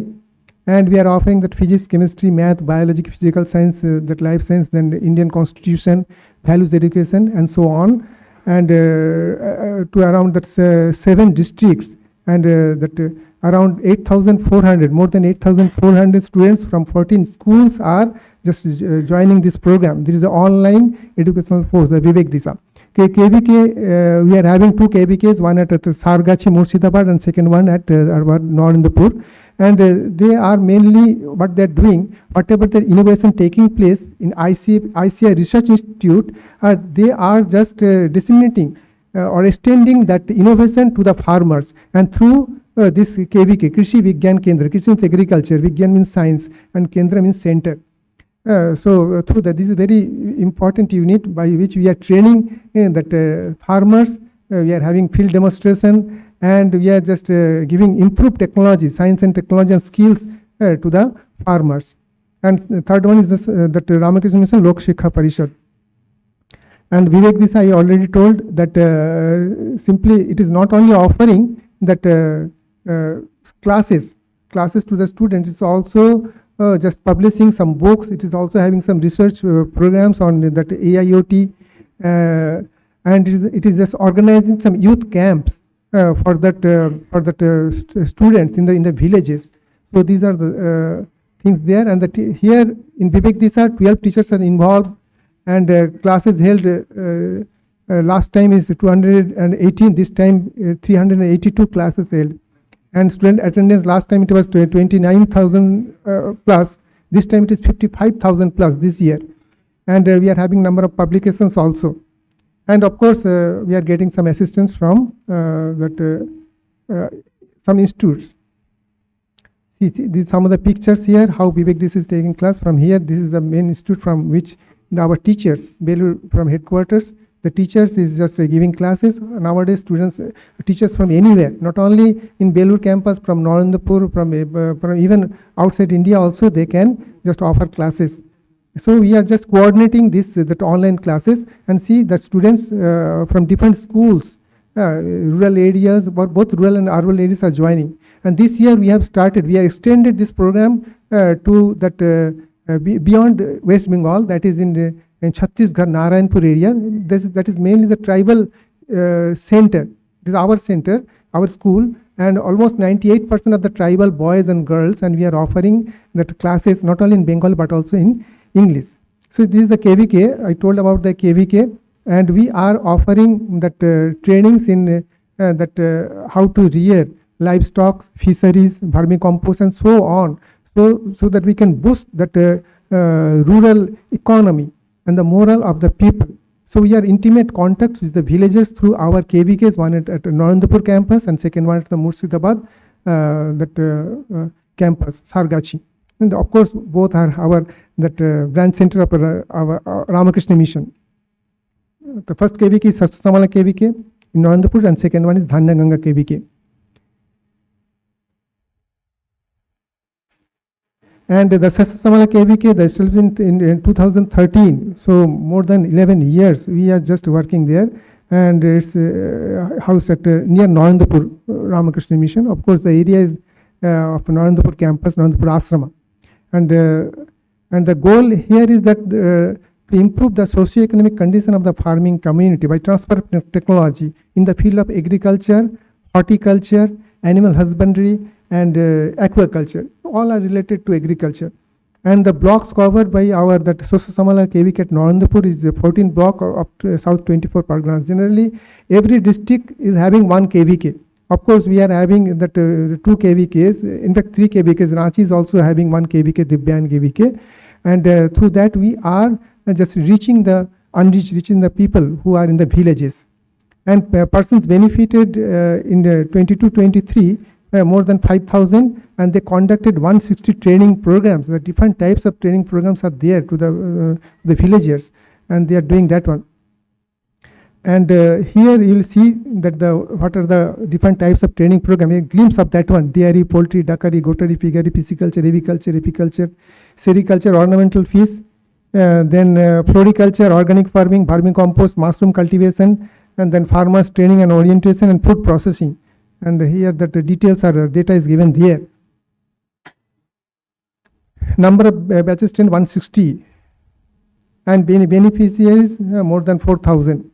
Speaker 4: And we are offering that physics, chemistry, math, biology, physical science, that life science, then the Indian constitution, values education, and so on. And to around that 7 districts, and that around 8,400, more than 8,400 students from 14 schools are just joining this program. This is the online educational force, the Vivek Disa. KVK, we are having 2 KVKs, one at Sargachi, Murshidabad, and second one at Narendapur. And they are mainly what they are doing, whatever the innovation taking place in ICI Research Institute, they are just disseminating or extending that innovation to the farmers. And through this KVK, Krishi Vigyan Kendra, Krishi means agriculture, Vigyan means science, and Kendra means center. So through that, this is very important unit by which we are training that farmers. We are having field demonstration, and we are just giving improved technology, science and technology and skills to the farmers. And the third one is this, that Ramakrishna Mission Lok Shikha Parishad. And Vivek Disa, I already told that simply it is not only offering that classes to the students, it's also just publishing some books. It is also having some research programs on that AIoT, and it is just organizing some youth camps for that students in the villages. So these are the things there. And here in Vivek Disa, 12 teachers are involved, and classes held last time is 218, this time 382 classes held. And student attendance last time it was 29,000 plus, this time it is 55,000 plus this year. And we are having number of publications also. And of course, we are getting some assistance from some institutes. See, some of the pictures here, how Vivek Disa is taking class from here. This is the main institute from which our teachers, Belur from headquarters, the teachers is just giving classes. Nowadays, students, teachers from anywhere, not only in Belur campus, from Narendapur, from even outside India also, they can just offer classes. So we are just coordinating that online classes, and see that students from different schools, rural areas, both rural and urban areas are joining. And this year we have extended this program to that beyond West Bengal, that is in Chhattisgarh, Narayanpur area. That is mainly the tribal center. It is our center, our school, and almost 98% of the tribal boys and girls, and we are offering that classes not only in Bengal but also in English. So this is the KVK. I told about the KVK, and we are offering that trainings in how to rear livestock, fisheries, vermicompost, and so on, so that we can boost that rural economy and the moral of the people. So we are intimate contacts with the villagers through our KVKs, one at Narendapur campus and second one at the Murshidabad campus, Sargachi. And of course, both are our branch center of our Ramakrishna Mission. The first KVK is Sastasamala KVK in Narendapur, and second one is Dhanyaganga KVK. And the Sastasamala KVK, the established in 2013, so more than 11 years we are just working there, and it's housed at near Narendapur Ramakrishna Mission. Of course, the area is of Narendapur campus, Narendapur Ashrama. And the goal here is that to improve the socio-economic condition of the farming community by transfer of technology in the field of agriculture, horticulture, animal husbandry, and aquaculture. All are related to agriculture. And the blocks covered by our Sastasamala KVK at Narendapur is 14 block up to South 24 Parganas. Generally, every district is having one KVK. Of course, we are having that 2 KVKs, in fact 3 KVKs. Ranchi is also having 1 KVK, Dibyan KVK. And through that we are just reaching the unreached, reaching the people who are in the villages. And persons benefited in the 22-23 more than 5,000, and they conducted 160 training programs. The different types of training programs are there to the villagers, and they are doing that one. And here you will see that what are the different types of training program. A glimpse of that one: dairy, poultry, duckery, goatry, piggery, pisciculture, aviculture, sericulture, ornamental fish, then floriculture, organic farming, vermicompost, mushroom cultivation, and then farmers training and orientation, and food processing. And here that the details are data is given there. Number of batches 160, and beneficiaries more than 4,000.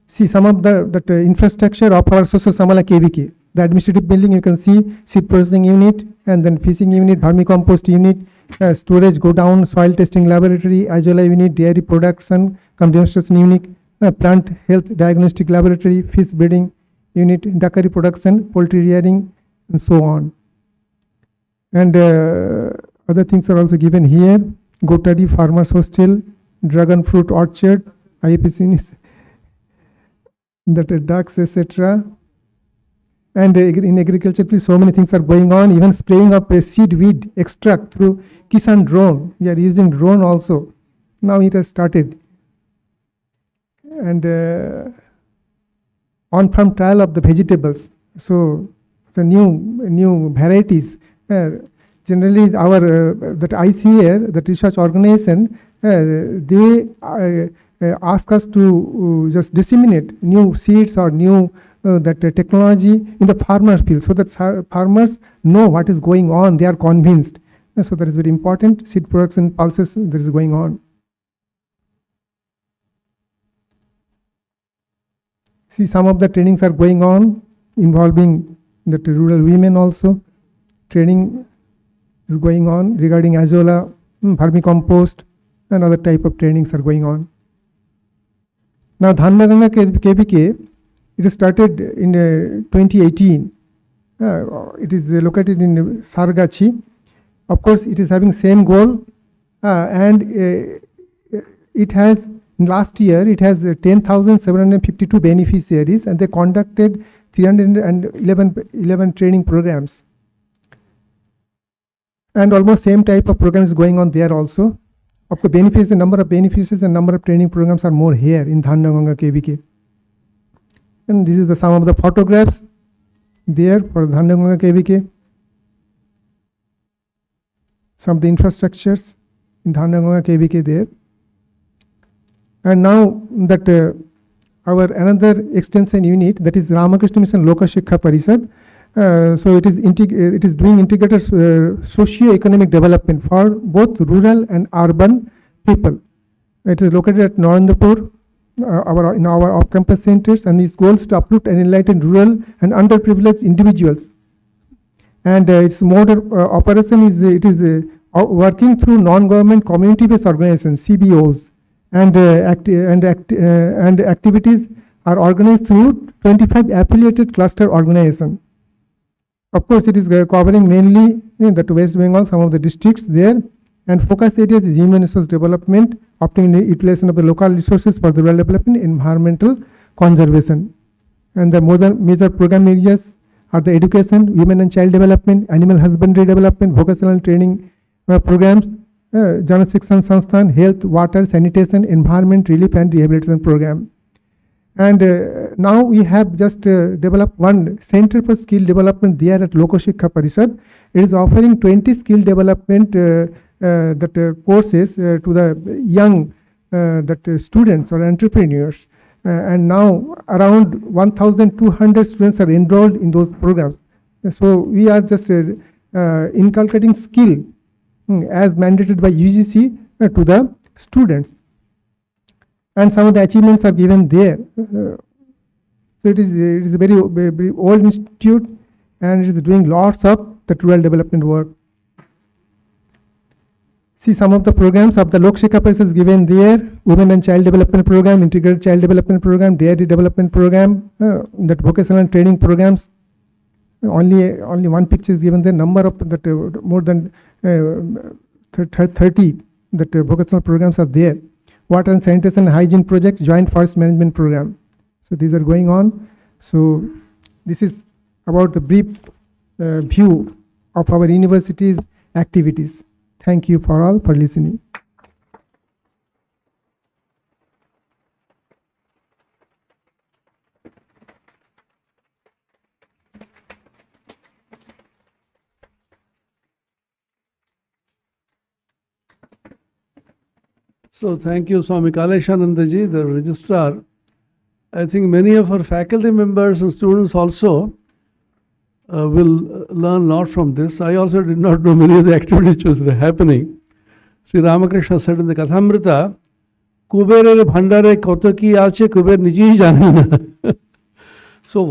Speaker 4: See some of the infrastructure of our Soso Samala KVK. The administrative building, you can see seed processing unit, and then fishing unit, vermicompost unit, storage godown, soil testing laboratory, Azola unit, dairy production demonstration unit, plant health diagnostic laboratory, fish breeding unit, duckery production, poultry rearing, and so on. And other things are also given here: goatry, farmers hostel, dragon fruit orchard, IAPC units, that ducks, etc. And in agriculture, please, so many things are going on. Even spraying of a seed weed extract through Kisan drone. We are using drone also. Now it has started. And on-farm trial of the vegetables. So the new varieties. Generally, our that ICAR, that research organization, they ask us to just disseminate new seeds or new that technology in the farmer field, so that farmers know what is going on. They are convinced. So that is very important. Seed production pulses that is going on. See, some of the trainings are going on involving the rural women also. Training is going on regarding Azola, vermicompost, and other type of trainings are going on. Now, Dhanaganga KVK, it started in 2018. It is located in Sargachi. Of course, it is having same goal, and it has, last year, it has 10,752 beneficiaries, and they conducted 311 training programs. And almost same type of programs going on there also. Of course, benefits, the number of beneficiaries and number of training programs are more here in Dhanaganga KVK. And this is some of the photographs there for Dhanaganga KVK. Some of the infrastructures in Dhanaganga KVK there. And now that our another extension unit, that is Ramakrishna Mission Lokashikha Parishad. So it is doing integrated socio-economic development for both rural and urban people. It is located at Narendapur, in our off-campus centers, and its goals to uplift and enlighten rural and underprivileged individuals. And its mode of operation is working through non-government community-based organizations, CBOs, and activities are organized through 25 affiliated cluster organizations. Of course, it is covering mainly that West Bengal, some of the districts there, and focus areas is human resource development, optimal utilization of the local resources for the rural development, environmental conservation. And the major program areas are the education, women and child development, animal husbandry development, vocational training programs, Jana Shikshan Sansthan, health, water, sanitation, environment relief and rehabilitation program. And now we have just developed one center for skill development there at Lokashikha Parishad. It is offering 20 skill development courses to the young students or entrepreneurs. And now around 1,200 students are enrolled in those programs. So we are just inculcating skill as mandated by UGC to the students. And some of the achievements are given there. So it is a very old institute, and it is doing lots of the rural development work. See some of the programs of the Lokashikha Parishad is given there: Women and Child Development Program, Integrated Child Development Program, Dairy Development Program, that vocational training programs. Only one picture is given there. Number of that more than 30 that vocational programs are there. Water and sanitation hygiene project, joint forest management program. So these are going on. So this is about the brief view of our university's activities. Thank you for all for listening.
Speaker 1: So thank you, Swami Kaleshanandaji, the registrar. I think many of our faculty members and students also will learn a lot from this. I also did not know many of the activities which were happening. Sri Ramakrishna said in the Kathamrita, Kuberer Bhandare Kotaki Ache Kuber Niji Janana. So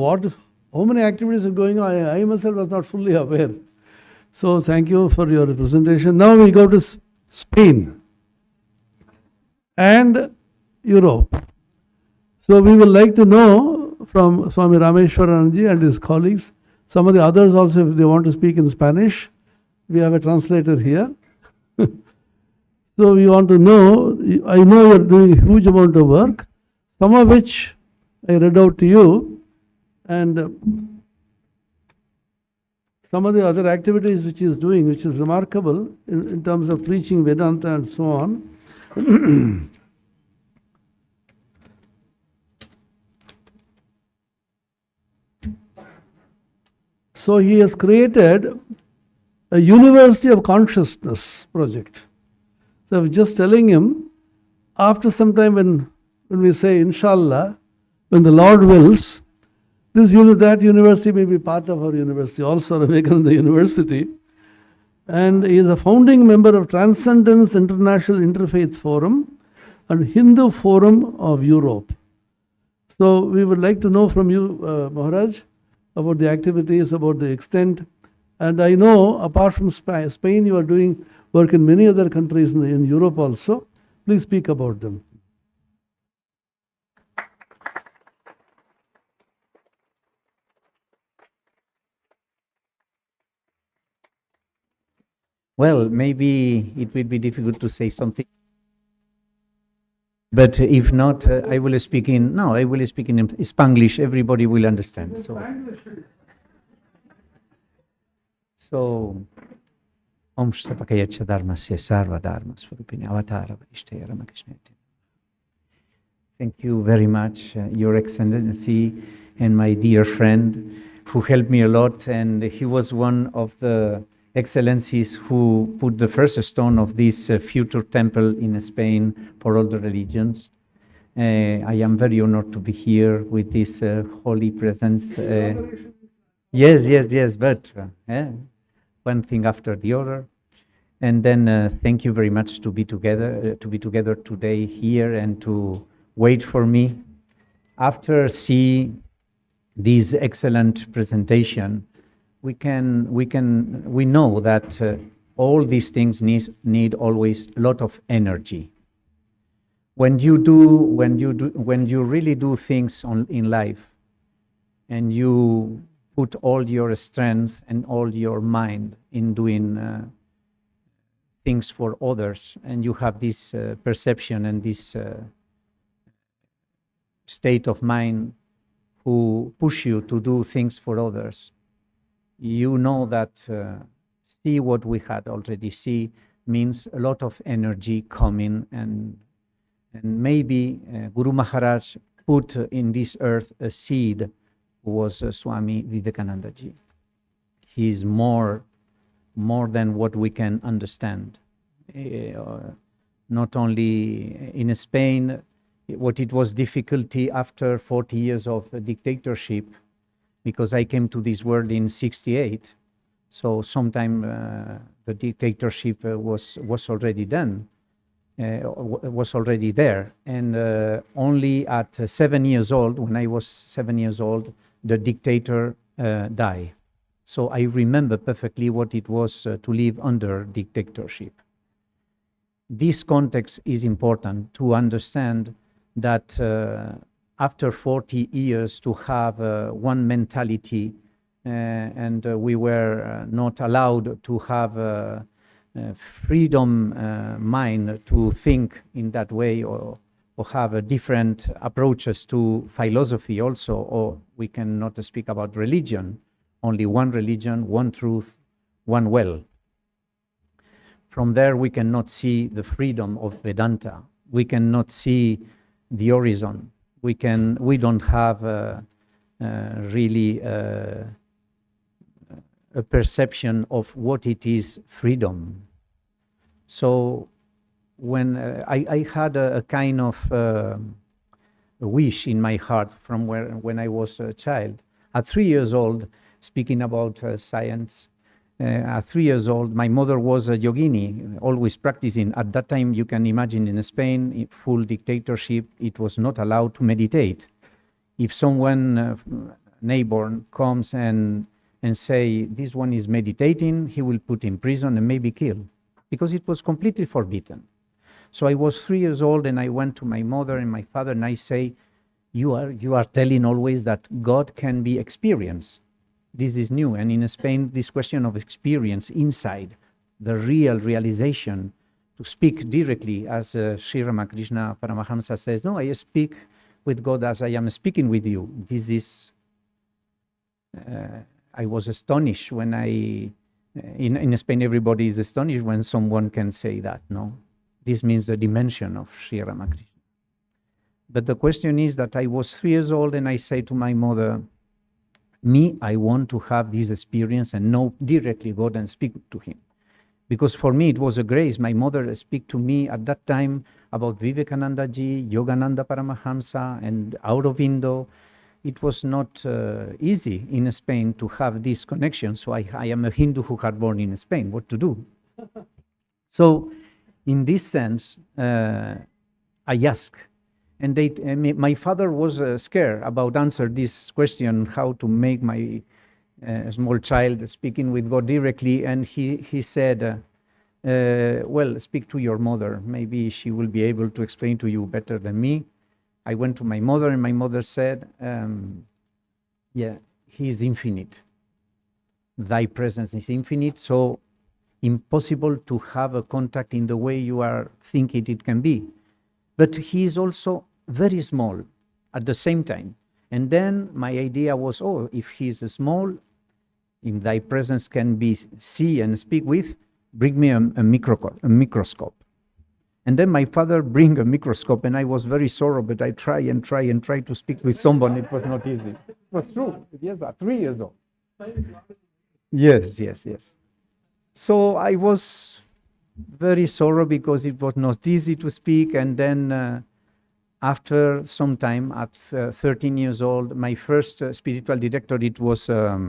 Speaker 1: how many activities are going on? I myself was not fully aware. So thank you for your presentation. Now we go to Spain and Europe. So we would like to know from Swami Rameshwarananda and his colleagues, some of the others also, if they want to speak in Spanish, we have a translator here. So we want to know, I know you are doing a huge amount of work, some of which I read out to you, and some of the other activities which he is doing, which is remarkable in terms of preaching Vedanta and so on. So he has created a University of Consciousness project. So I was just telling him, after some time when we say Inshallah, when the Lord wills, that university may be part of our university, also Vivekananda University. And he is a founding member of Transcendence International Interfaith Forum and Hindu Forum of Europe. So we would like to know from you, Maharaj, about the activities, about the extent. And I know, apart from Spain, you are doing work in many other countries in Europe also. Please speak about them.
Speaker 5: Well, maybe it will be difficult to say something. But if not, I will speak in Spanglish. Everybody will understand. So Om Shtapakayacha Dharmasya Sarva Dharmas Svarupini Avatara Varishtaya Ramakrishna. Thank you very much, Your Excellency, and my dear friend, who helped me a lot, and he was one of the excellencies who put the first stone of this future temple in Spain for all the religions. I am very honored to be here with this holy presence. Yes, but one thing after the other. And then thank you very much to be together today here and to wait for me. After seeing this excellent presentation, we know that all these things need always a lot of energy. When you really do things in life, and you put all your strength and all your mind in doing things for others, and you have this perception and this state of mind who push you to do things for others, you know that see what we had already see means a lot of energy coming, and maybe Guru Maharaj put in this earth a seed, who was Swami Vivekananda ji. He is more than what we can understand. Not only in Spain, what it was difficulty after 40 years of dictatorship, because I came to this world in 68, so sometime the dictatorship was already done, was already there, and only at 7 years old, when I was 7 years old, the dictator died. So I remember perfectly what it was to live under dictatorship. This context is important to understand that after 40 years to have one mentality, and we were not allowed to have freedom mind to think in that way, or or have different approaches to philosophy also, or we cannot speak about religion, only one religion, one truth, one well. From there, we cannot see the freedom of Vedanta. We cannot see the horizon. We don't have really a perception of what it is freedom. So when I had a kind of a wish in my heart from when I was a child. At 3 years old, speaking about science, at 3 years old, my mother was a yogini, always practicing. At that time, you can imagine in Spain, in full dictatorship, it was not allowed to meditate. If someone, neighbor, comes and say, this one is meditating, he will put in prison and maybe kill, because it was completely forbidden. So I was 3 years old and I went to my mother and my father and I say, you are telling always that God can be experienced. This is new. And in Spain, this question of experience inside, the real realization, to speak directly, as Sri Ramakrishna Paramahamsa says, no, I speak with God as I am speaking with you. This is, I was astonished when in Spain, everybody is astonished when someone can say that, no? This means the dimension of Sri Ramakrishna. But the question is that I was 3 years old and I say to my mother, I want to have this experience and know directly God and speak to him. Because for me, it was a grace. My mother speak to me at that time about Vivekananda Ji, Yogananda Paramahamsa, and out of Indo. It was not easy in Spain to have this connection. So I am a Hindu who had born in Spain. What to do? So in this sense, I ask. And my father was scared about answer this question, how to make my small child speaking with God directly. And he said, well, speak to your mother. Maybe she will be able to explain to you better than me. I went to my mother and my mother said, yeah, he is infinite. Thy presence is infinite, so impossible to have a contact in the way you are thinking it can be. But he is also very small at the same time. And then my idea was, oh, if he is small, if thy presence can be see and speak with, bring me a microscope. And then my father bring a microscope, and I was very sorry, but I try to speak with someone. It was not easy. It was true. Yes, at 3 years old. Yes. So I was very sorry because it was not easy to speak. And then after some time, at 13 years old, my first spiritual director, it was a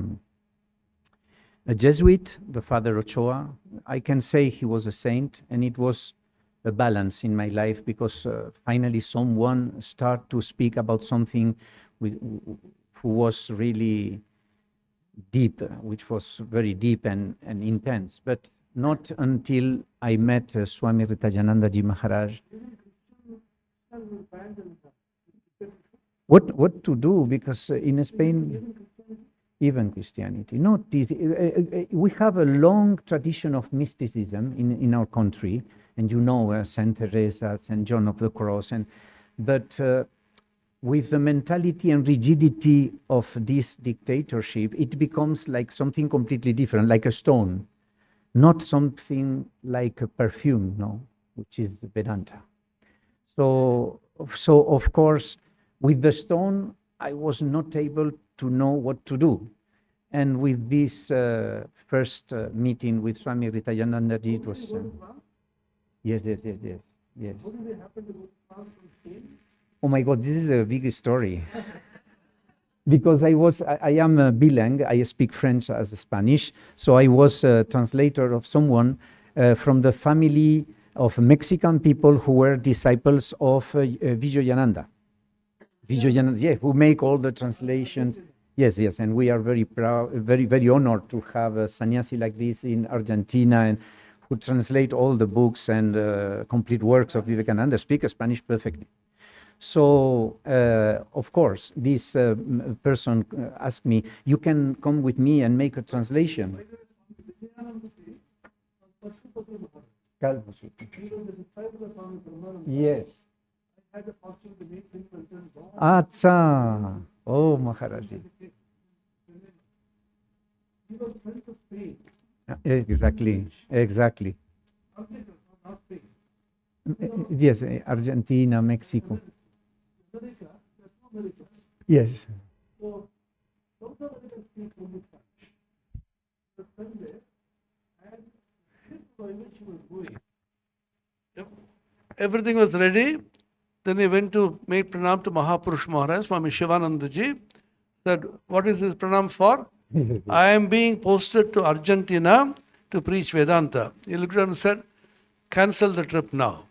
Speaker 5: Jesuit, the Father Ochoa. I can say he was a saint, and it was a balance in my life because finally someone started to speak about something who was really deep, which was very deep and intense. But not until I met Swami Ritajananda Ji Maharaj. What to do? Because in Spain, even Christianity, not easy. We have a long tradition of mysticism in our country, and you know Saint Teresa, Saint John of the Cross, but with the mentality and rigidity of this dictatorship, it becomes like something completely different, like a stone, not something like a perfume, no, which is Vedanta. So of course, with the stone, I was not able to know what to do. And with this first meeting with Swami Ritajananda Ji, it was... Yes. Oh my God, this is a big story. Because I am a bilingual, I speak French as Spanish, so I was a translator of someone from the family of Mexican people who were disciples of Vijayananda. Vijayananda, yeah, who make all the translations. Yes, and we are very proud, very honored to have a sannyasi like this in Argentina, and who translate all the books and complete works of Vivekananda, speak Spanish perfectly. So, of course, this person asked me, you can come with me and make a translation. Yes. Acha. Oh, Maharaj. Exactly, exactly. Yes, Argentina, Mexico. Yes.
Speaker 1: Everything was ready. Then he went to make pranam to Mahapurush Maharaj, Swami Shivanandaji. Said, what is this pranam for? I am being posted to Argentina to preach Vedanta. He looked at him and said, cancel the trip now.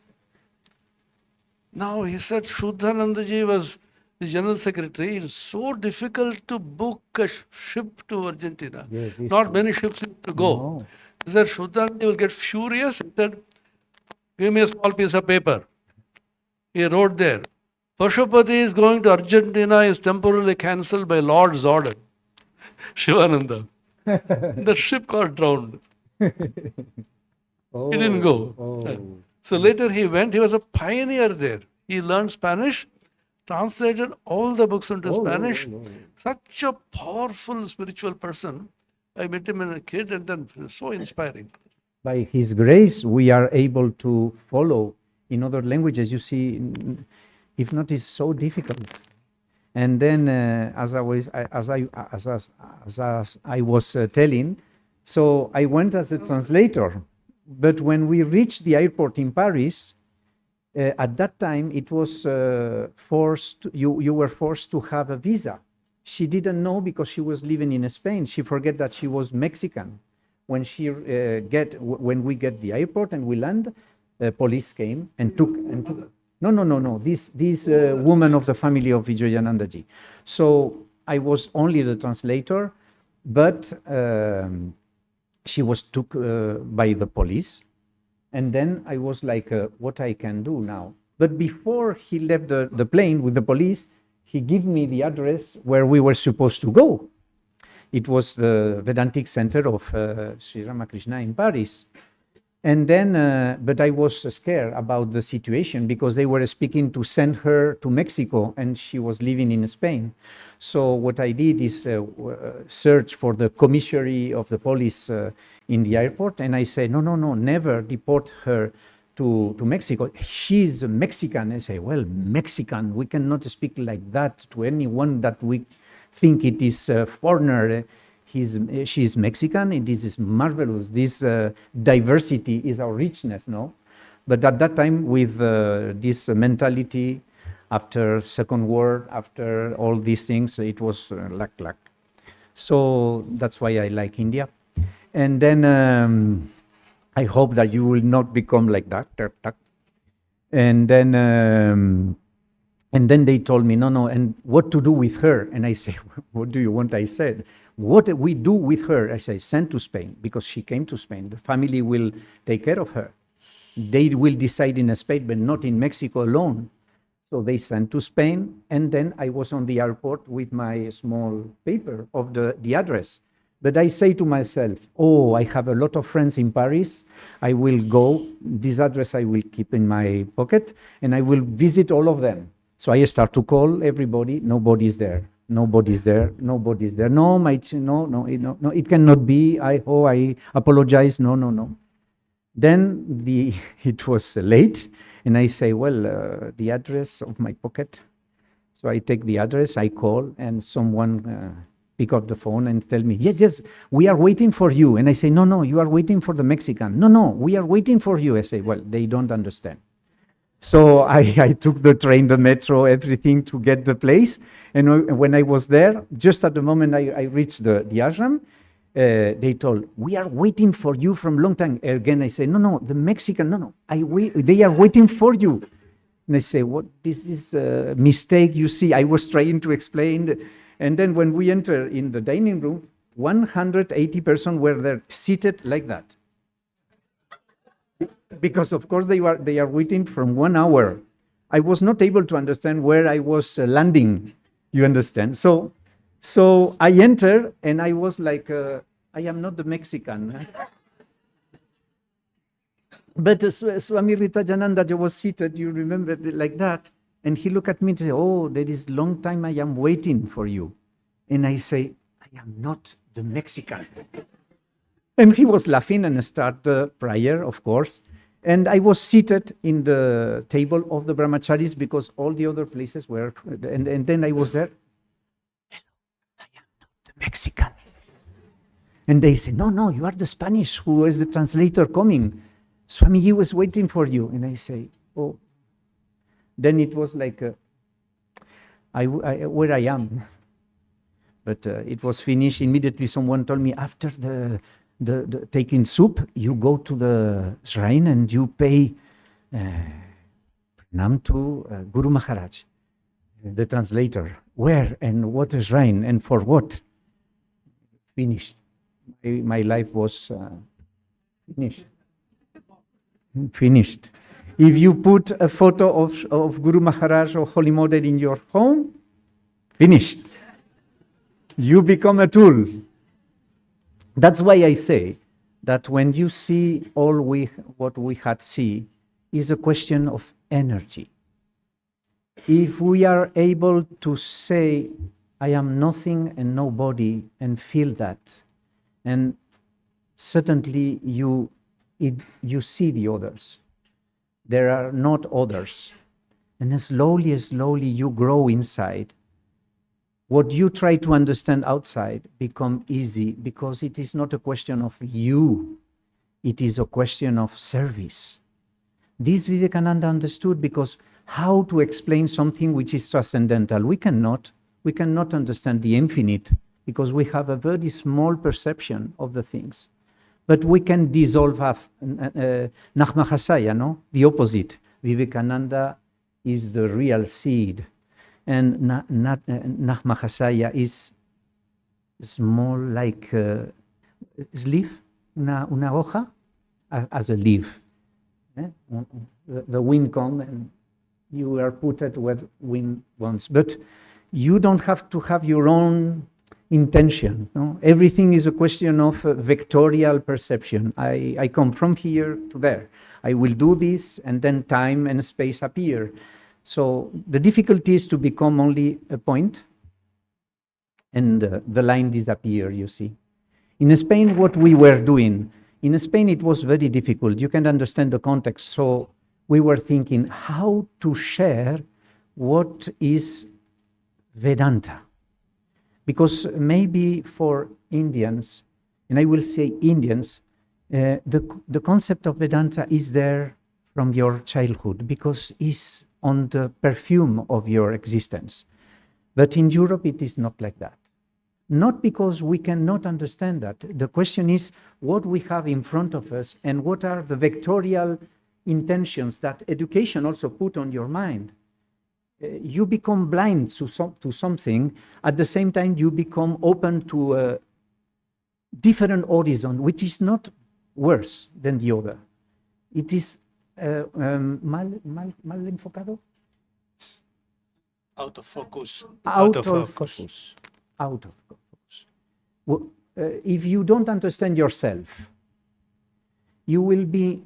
Speaker 1: Now he said, Shuddhanandaji was the general secretary. It is so difficult to book a ship to Argentina.
Speaker 5: Yes, it's
Speaker 1: Not
Speaker 5: true.
Speaker 1: many ships to go.
Speaker 5: No.
Speaker 1: He said, Shuddhanandaji will get furious. He said, give me a small piece of paper. He wrote there, Pashupati is going to Argentina is temporarily cancelled by Lord's order. Shivananda. The ship got drowned.
Speaker 5: Oh,
Speaker 1: He didn't go.
Speaker 5: oh.
Speaker 1: So later he went, he was a pioneer there. He learned Spanish, translated all the books into Spanish. Such a powerful spiritual person. I met him as a kid and then so inspiring.
Speaker 5: By His grace, we are able to follow in other languages. You see, if not, it's so difficult. And then, as I was telling, so I went as a translator. But when we reached the airport in Paris, at that time it was forced. You were forced to have a visa. She didn't know because she was living in Spain. She forget that she was Mexican. When when we get the airport and we land, police came and took. No. This woman of the family of Vijayanandaji. So I was only the translator, but she was took by the police, and then I was like, what I can do now? But before he left the plane with the police, he gave me the address where we were supposed to go. It was the Vedantic Center of Sri Ramakrishna in Paris. And then, but I was scared about the situation because they were speaking to send her to Mexico and she was living in Spain. So what I did is search for the commissary of the police in the airport, and I said, no, never deport her to Mexico. She's Mexican. I say, well, Mexican, we cannot speak like that to anyone that we think it is a foreigner. She's Mexican, and this is marvelous. This diversity is our richness, no? But at that time, with this mentality, after Second War, after all these things, it was luck. So that's why I like India. And then I hope that you will not become like that. And then they told me, no, and what to do with her? And I say, what do you want? I said, what we do with her? I say, send to Spain, because she came to Spain. The family will take care of her. They will decide in Spain, but not in Mexico alone. So they sent to Spain, and then I was on the airport with my small paper of the address. But I say to myself, oh, I have a lot of friends in Paris. I will go, this address I will keep in my pocket, and I will visit all of them. So I start to call everybody. Nobody's there. No, it cannot be. I apologize. No. Then it was late, and I say, well, the address of my pocket. So I take the address, I call, and someone pick up the phone and tell me, yes, we are waiting for you. And I say, no, you are waiting for the Mexican. No, we are waiting for you. I say, well, they don't understand. So I took the train, the metro, everything to get the place. And when I was there, just at the moment I reached the ashram, they told, we are waiting for you from long time. Again, I say, no, the Mexican, they are waiting for you. And they say, what, this is a mistake, you see. I was trying to explain. And then when we enter in the dining room, 180 persons were there seated like that. Because of course they are waiting from 1 hour. I was not able to understand where I was landing, you understand? So I entered and I was like, I am not the Mexican. But Swami Ritajananda was seated, you remember, like that. And he looked at me and said, oh, there is long time I am waiting for you. And I say, I am not the Mexican. And he was laughing and started the prayer, of course. And I was seated in the table of the brahmacharis because all the other places were, and then I was there. Hello, I am not the Mexican. And they say, no, you are the Spanish, who is the translator coming. Swami, he was waiting for you. And I say, oh. Then it was like, where I am. But it was finished. Immediately someone told me, after the taking soup, you go to the shrine and you pay pranam to Guru Maharaj, the translator. Where and what a shrine and for what? Finished. My life was finished. Finished. If you put a photo of Guru Maharaj or Holy Mother in your home, finished. You become a tool. That's why I say that when you see what we had see is a question of energy. If we are able to say, I am nothing and nobody, and feel that, and certainly you see the others. There are not others. And as slowly you grow inside, what you try to understand outside become easy, because it is not a question of you, it is a question of service. This Vivekananda understood, because how to explain something which is transcendental? We cannot understand the infinite, because we have a very small perception of the things. But we can dissolve Nachmahasaya, no? The opposite. Vivekananda is the real seed. And Nachmahasaya is small, like a leaf, una hoja, as a leaf. The wind comes and you are put at where wind wants. But you don't have to have your own intention. No? Everything is a question of vectorial perception. I come from here to there. I will do this, and then time and space appear. So the difficulty is to become only a point, and the line disappear, you see. In Spain, what we were doing, in Spain it was very difficult. You can understand the context. So we were thinking how to share what is Vedanta. Because maybe for Indians, and I will say Indians, the concept of Vedanta is there from your childhood, because it's on the perfume of your existence. But in Europe, it is not like that. Not because we cannot understand that. The question is what we have in front of us, and what are the vectorial intentions that education also put on your mind. You become blind to something. At the same time, you become open to a different horizon, which is not worse than the other. It is mal enfocado?
Speaker 6: Out of focus.
Speaker 5: Out of focus. Well, if you don't understand yourself, it will be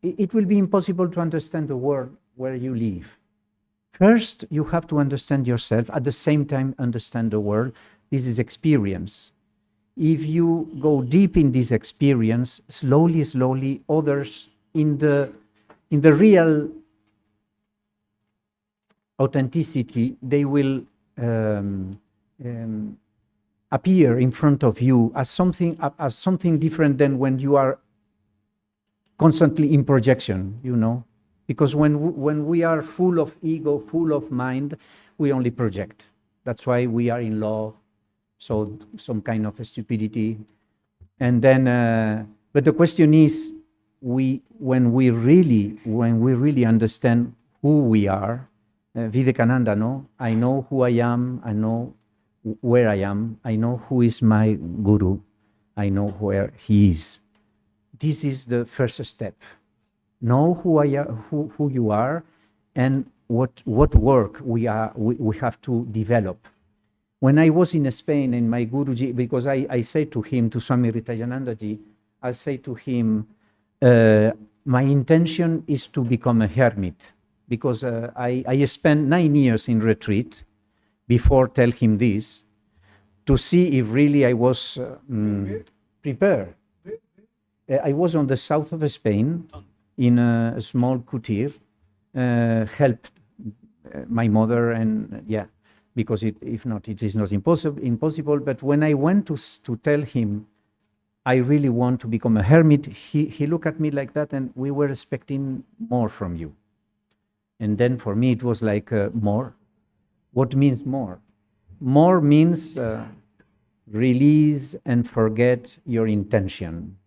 Speaker 5: impossible to understand the world where you live. First, you have to understand yourself, at the same time understand the world. This is experience. If you go deep in this experience, slowly, others in the real authenticity, they will appear in front of you as something different than when you are constantly in projection, you know. Because when we are full of ego, full of mind, we only project. That's why we are in love, so some kind of stupidity. And then, but the question is, when we really understand who we are, Vivekananda, no? I know who I am, I know where I am, I know who is my guru, I know where he is. This is the first step. Know who you are, and what work we have to develop. When I was in Spain, in my Guruji, because I say to him, to Swami Ritayanandaji, I say to him, my intention is to become a hermit. because I spent 9 years in retreat before tell him this, to see if really I was prepared. I was on the south of Spain in a small kutir, helped my mother, and yeah, because if not, it is not impossible. But when I went to tell him I really want to become a hermit, he looked at me like that, and we were expecting more from you. And then for me it was like more. What means more? More means release and forget your intention.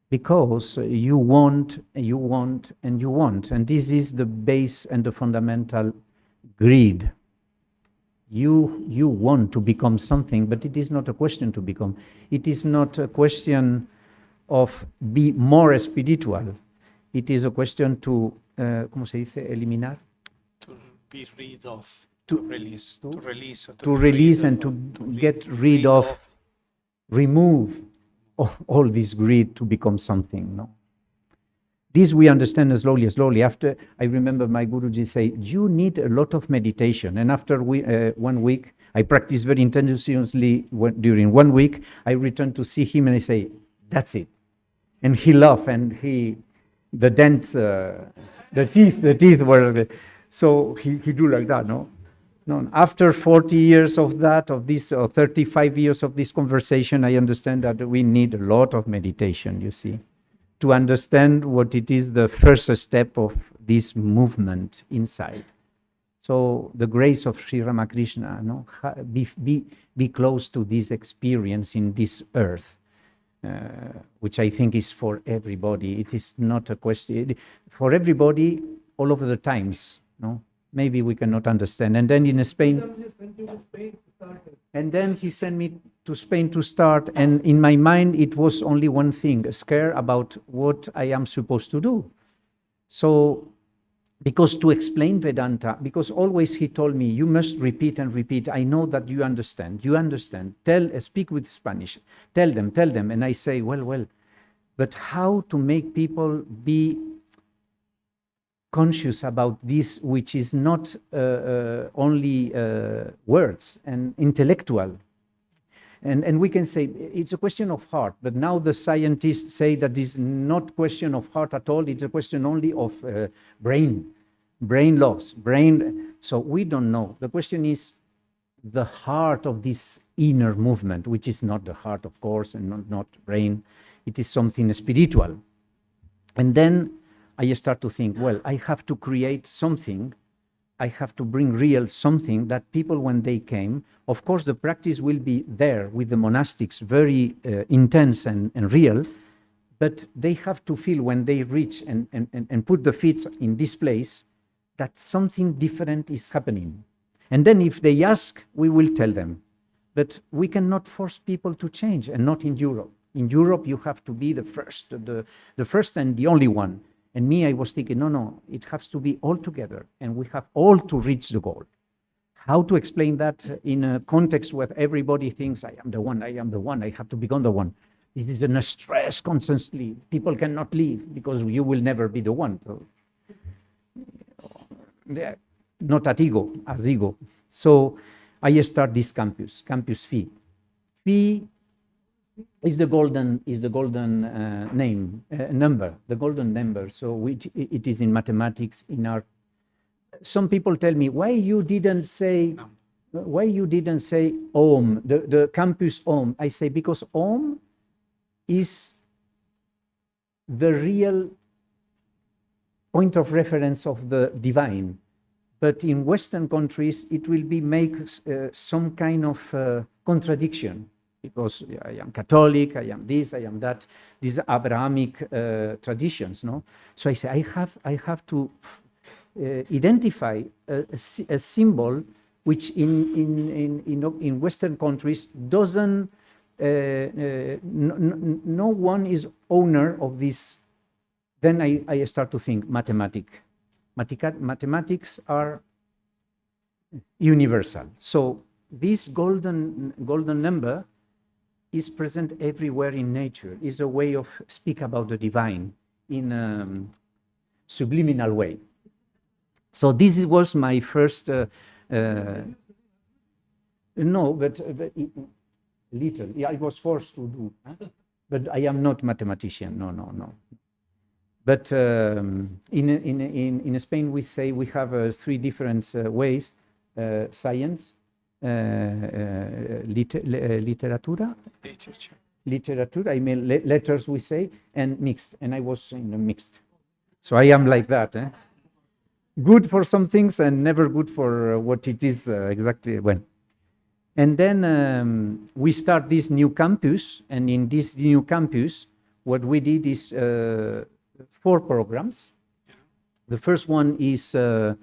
Speaker 5: Because you want, and you want, and this is the base and the fundamental greed. You want to become something, but it is not a question to become. It is not a question of be more spiritual. It is a question to, ¿cómo se dice? Eliminar.
Speaker 6: To be rid of,
Speaker 5: To-
Speaker 6: to release,
Speaker 5: to-
Speaker 6: to release, or
Speaker 5: To release and to get rid of, remove all this greed to become something. No. This we understand slowly. After, I remember my Guruji say, you need a lot of meditation. And after 1 week, I practiced very intensively. During 1 week, I returned to see him and I say, that's it. And he laughed, and the dents, the teeth were, so he do like that, no? No, after 40 years of this, 35 years of this conversation, I understand that we need a lot of meditation, you see, to understand what it is, the first step of this movement inside. So the grace of Sri Ramakrishna, no? Be close to this experience in this earth, which I think is for everybody. It is not a question, for everybody all over the times, no? Maybe we cannot understand. And then in Spain, and then he sent me to Spain to start. And in my mind, it was only one thing, a scare about what I am supposed to do. So, because to explain Vedanta, because always he told me, you must repeat and repeat. I know that you understand. Speak with Spanish. Tell them. And I say, well, but how to make people be conscious about this, which is not only words and intellectual. And we can say it's a question of heart, but now the scientists say that this is not question of heart at all. It's a question only of brain loss. So we don't know. The question is the heart of this inner movement, which is not the heart, of course, and not brain. It is something spiritual. And then I start to think, well, I have to create something. I have to bring real something that people, when they came, of course, the practice will be there with the monastics, very intense and real, but they have to feel when they reach and put the feet in this place that something different is happening. And then if they ask, we will tell them. But we cannot force people to change, and not in Europe. In Europe, you have to be the first and the only one. And me, I was thinking, no, it has to be all together, and we have all to reach the goal. How to explain that in a context where everybody thinks, I am the one, I have to become the one. It is in a stress constantly. People cannot leave because you will never be the one. So, not as ego. So I start this campus Phi. Phi is the golden number, the golden number. So it is in mathematics, in art. Some people tell me, why you didn't say Om, the campus Om? I say, because Om is the real point of reference of the divine. But in Western countries, it will make some kind of contradiction. Because I am Catholic, I am this, I am that. These Abrahamic traditions, no? So I say I have to identify a symbol which in Western countries doesn't. No one is owner of this. Then I start to think mathematics are universal. So this golden number is present everywhere in nature. Is a way of speak about the divine in a subliminal way. So was my first. No, but little. Yeah, I was forced to do. Huh? But I am not mathematician. No. But in Spain, we say we have three different ways: science, literatura, literature. I mean letters. We say, and mixed. And I was in a mixed. So I am like that. Good for some things and never good for what it is exactly when. And then we start this new campus, and in this new campus, what we did is 4 programs. The first one is the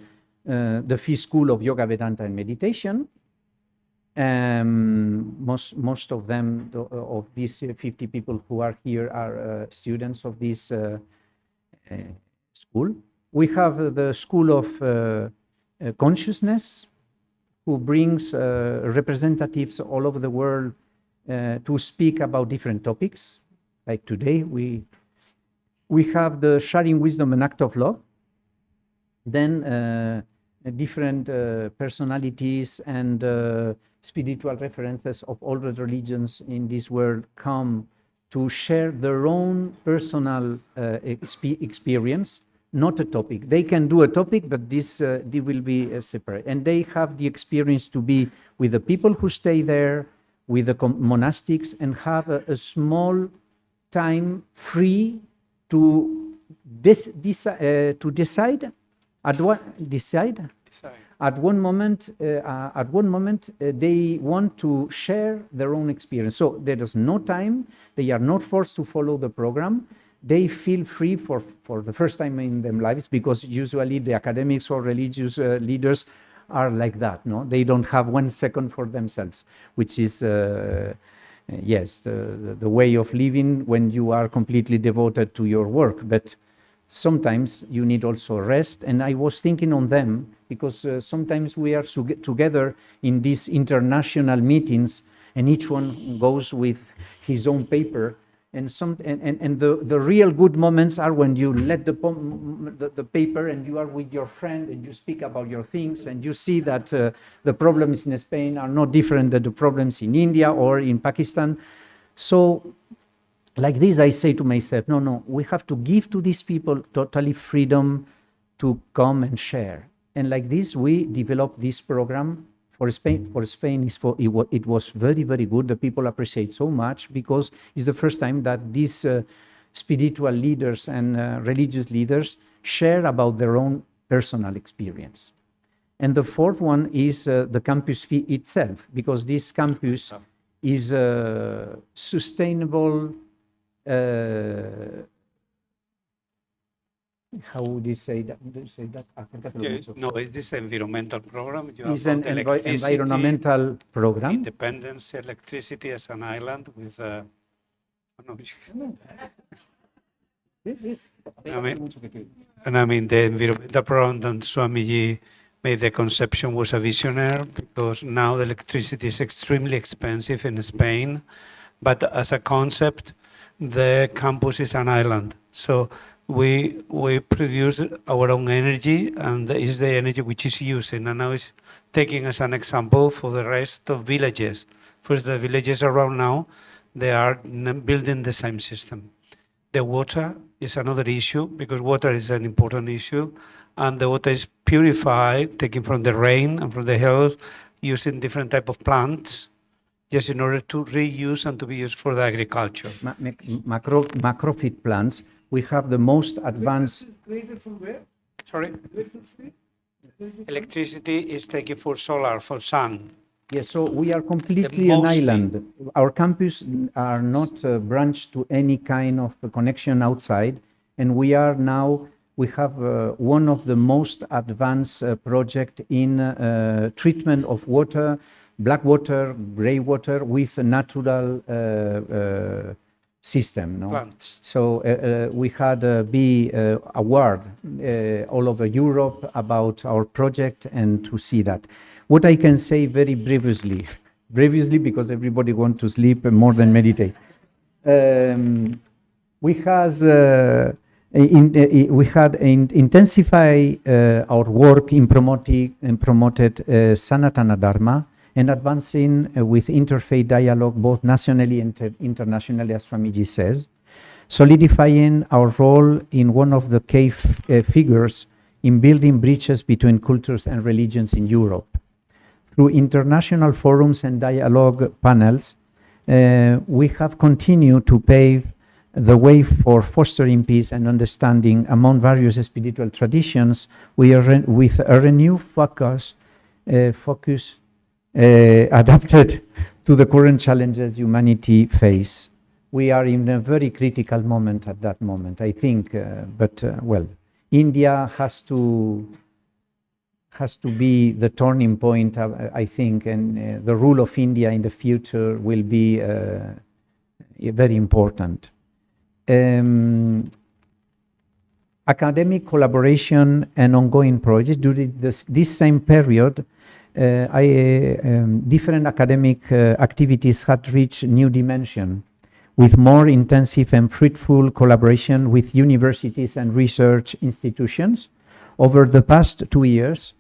Speaker 5: Fee School of Yoga, Vedanta, and Meditation. Most of them, of these 50 people who are here, are students of this school. We have the School of Consciousness, who brings representatives all over the world to speak about different topics. Like today, we have the Sharing Wisdom and Act of Love. Then different personalities and spiritual references of all the religions in this world come to share their own personal experience, not a topic. They can do a topic, but this they will be separate. And they have the experience to be with the people who stay there, with the monastics, and have a small time free to decide. At one moment, they want to share their own experience. So there is no time. They are not forced to follow the program. They feel free for the first time in their lives, because usually the academics or religious leaders are like that. No, they don't have 1 second for themselves, which is yes, the way of living when you are completely devoted to your work. But sometimes you need also rest. And I was thinking on them, because sometimes we are together in these international meetings, and each one goes with his own paper. And the real good moments are when you let the paper and you are with your friend and you speak about your things, and you see that the problems in Spain are not different than the problems in India or in Pakistan. So like this, I say to myself, no, we have to give to these people totally freedom to come and share. And like this, we developed this program for Spain. It was very, very good. The people appreciate so much, because it's the first time that these spiritual leaders and religious leaders share about their own personal experience. And the fourth one is the campus fee itself, because this campus is sustainable. How would you say that?
Speaker 6: No, it's this environmental program.
Speaker 5: It's an environmental program.
Speaker 6: Independence, electricity as an island with. I mean, the environmental program that Swamiji made the conception was a visionary, because now the electricity is extremely expensive in Spain, but as a concept, the campus is an island. So we produce our own energy, and is the energy which is using, and now it's taking as an example for the rest of villages. First, the villages around now, they are building the same system. The water is another issue, because water is an important issue, and the water is purified, taken from the rain and from the hills, using different type of plants, just in order to reuse and to be used for the agriculture.
Speaker 5: Macrofit plants. We have the most advanced.
Speaker 1: Created from where?
Speaker 6: Sorry? Electricity is taken for solar, for sun.
Speaker 5: Yes, so we are completely an island. Our campus are not branched to any kind of connection outside, and we have one of the most advanced project in treatment of water, black water, gray water, with a natural system. No?
Speaker 6: Plants.
Speaker 5: So we had a big award all over Europe about our project, and to see that. What I can say very breviously, because everybody wants to sleep more than meditate. We has We had intensify our work in promoting and promoted Sanatana Dharma and advancing with interfaith dialogue both nationally and internationally, as Swamiji says, solidifying our role in one of the key figures in building bridges between cultures and religions in Europe. Through international forums and dialogue panels, we have continued to pave the way for fostering peace and understanding among various spiritual traditions with a renewed focus adapted to the current challenges humanity face. We are in a very critical moment at that moment, I think, well, India has to be the turning point, I think, and the role of India in the future will be very important. Academic collaboration and ongoing projects during this same period, different academic activities had reached new dimension with more intensive and fruitful collaboration with universities and research institutions. Over the past 2 years,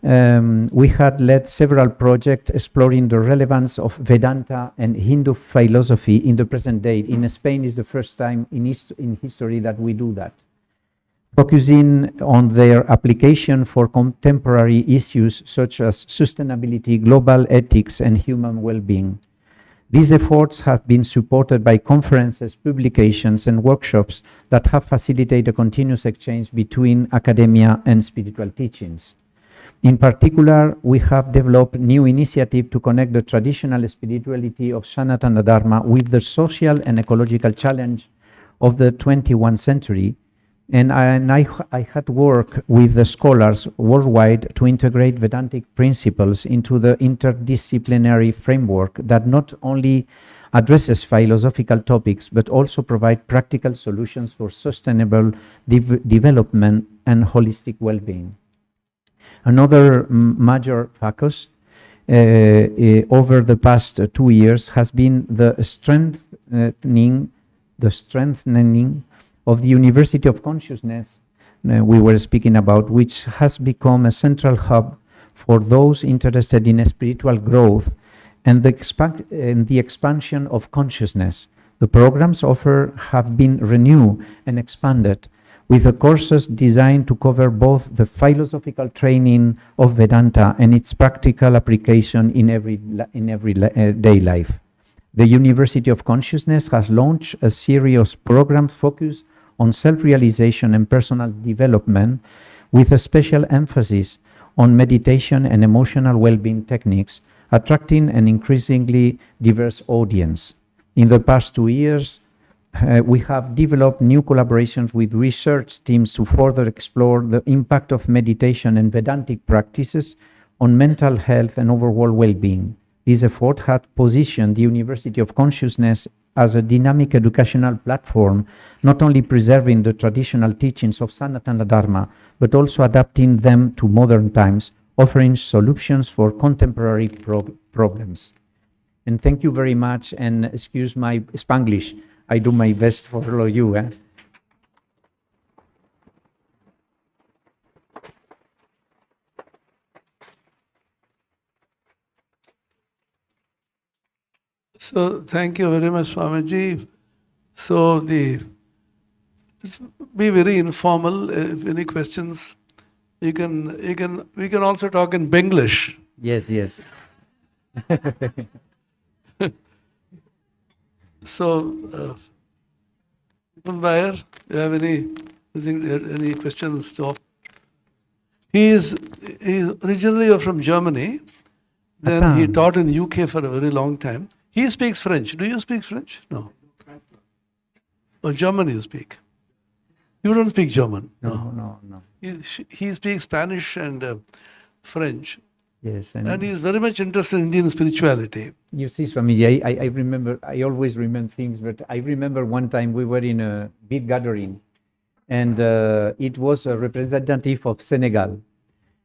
Speaker 5: we had led several projects exploring the relevance of Vedanta and Hindu philosophy in the present day. In Spain is the first time in history that we do that, focusing on their application for contemporary issues such as sustainability, global ethics, and human well-being. These efforts have been supported by conferences, publications, and workshops that have facilitated a continuous exchange between academia and spiritual teachings. In particular, we have developed new initiatives to connect the traditional spirituality of Sanatana Dharma with the social and ecological challenge of the 21st century. And I had worked with the scholars worldwide to integrate Vedantic principles into the interdisciplinary framework that not only addresses philosophical topics, but also provide practical solutions for sustainable development and holistic well-being. Another major focus over the past 2 years has been the strengthening of the University of Consciousness we were speaking about, which has become a central hub for those interested in spiritual growth and the expansion of consciousness. The programs offered have been renewed and expanded, with the courses designed to cover both the philosophical training of Vedanta and its practical application in everyday life. The University of Consciousness has launched a series of programs focused on self-realization and personal development, with a special emphasis on meditation and emotional well-being techniques, attracting an increasingly diverse audience. In the past 2 years, we have developed new collaborations with research teams to further explore the impact of meditation and Vedantic practices on mental health and overall well-being. This effort had positioned the University of Consciousness as a dynamic educational platform, not only preserving the traditional teachings of Sanatana Dharma, but also adapting them to modern times, offering solutions for contemporary problems. And thank you very much, and excuse my Spanglish. I do my best for all of you.
Speaker 1: So thank you very much, Swamiji. So be very informal. If any questions, we can also talk in Benglish.
Speaker 5: Yes, yes.
Speaker 1: So, Bayer, you have any questions? So, he is originally from Germany. Then he taught in UK for a very long time. He speaks French. Do you speak French? No. Oh, German you speak. You don't speak German.
Speaker 5: No.
Speaker 1: He speaks Spanish and French.
Speaker 5: Yes,
Speaker 1: and he is very much interested in Indian spirituality.
Speaker 5: You see, Swamiji, I remember, I always remember things, but I remember one time we were in a big gathering, and it was a representative of Senegal,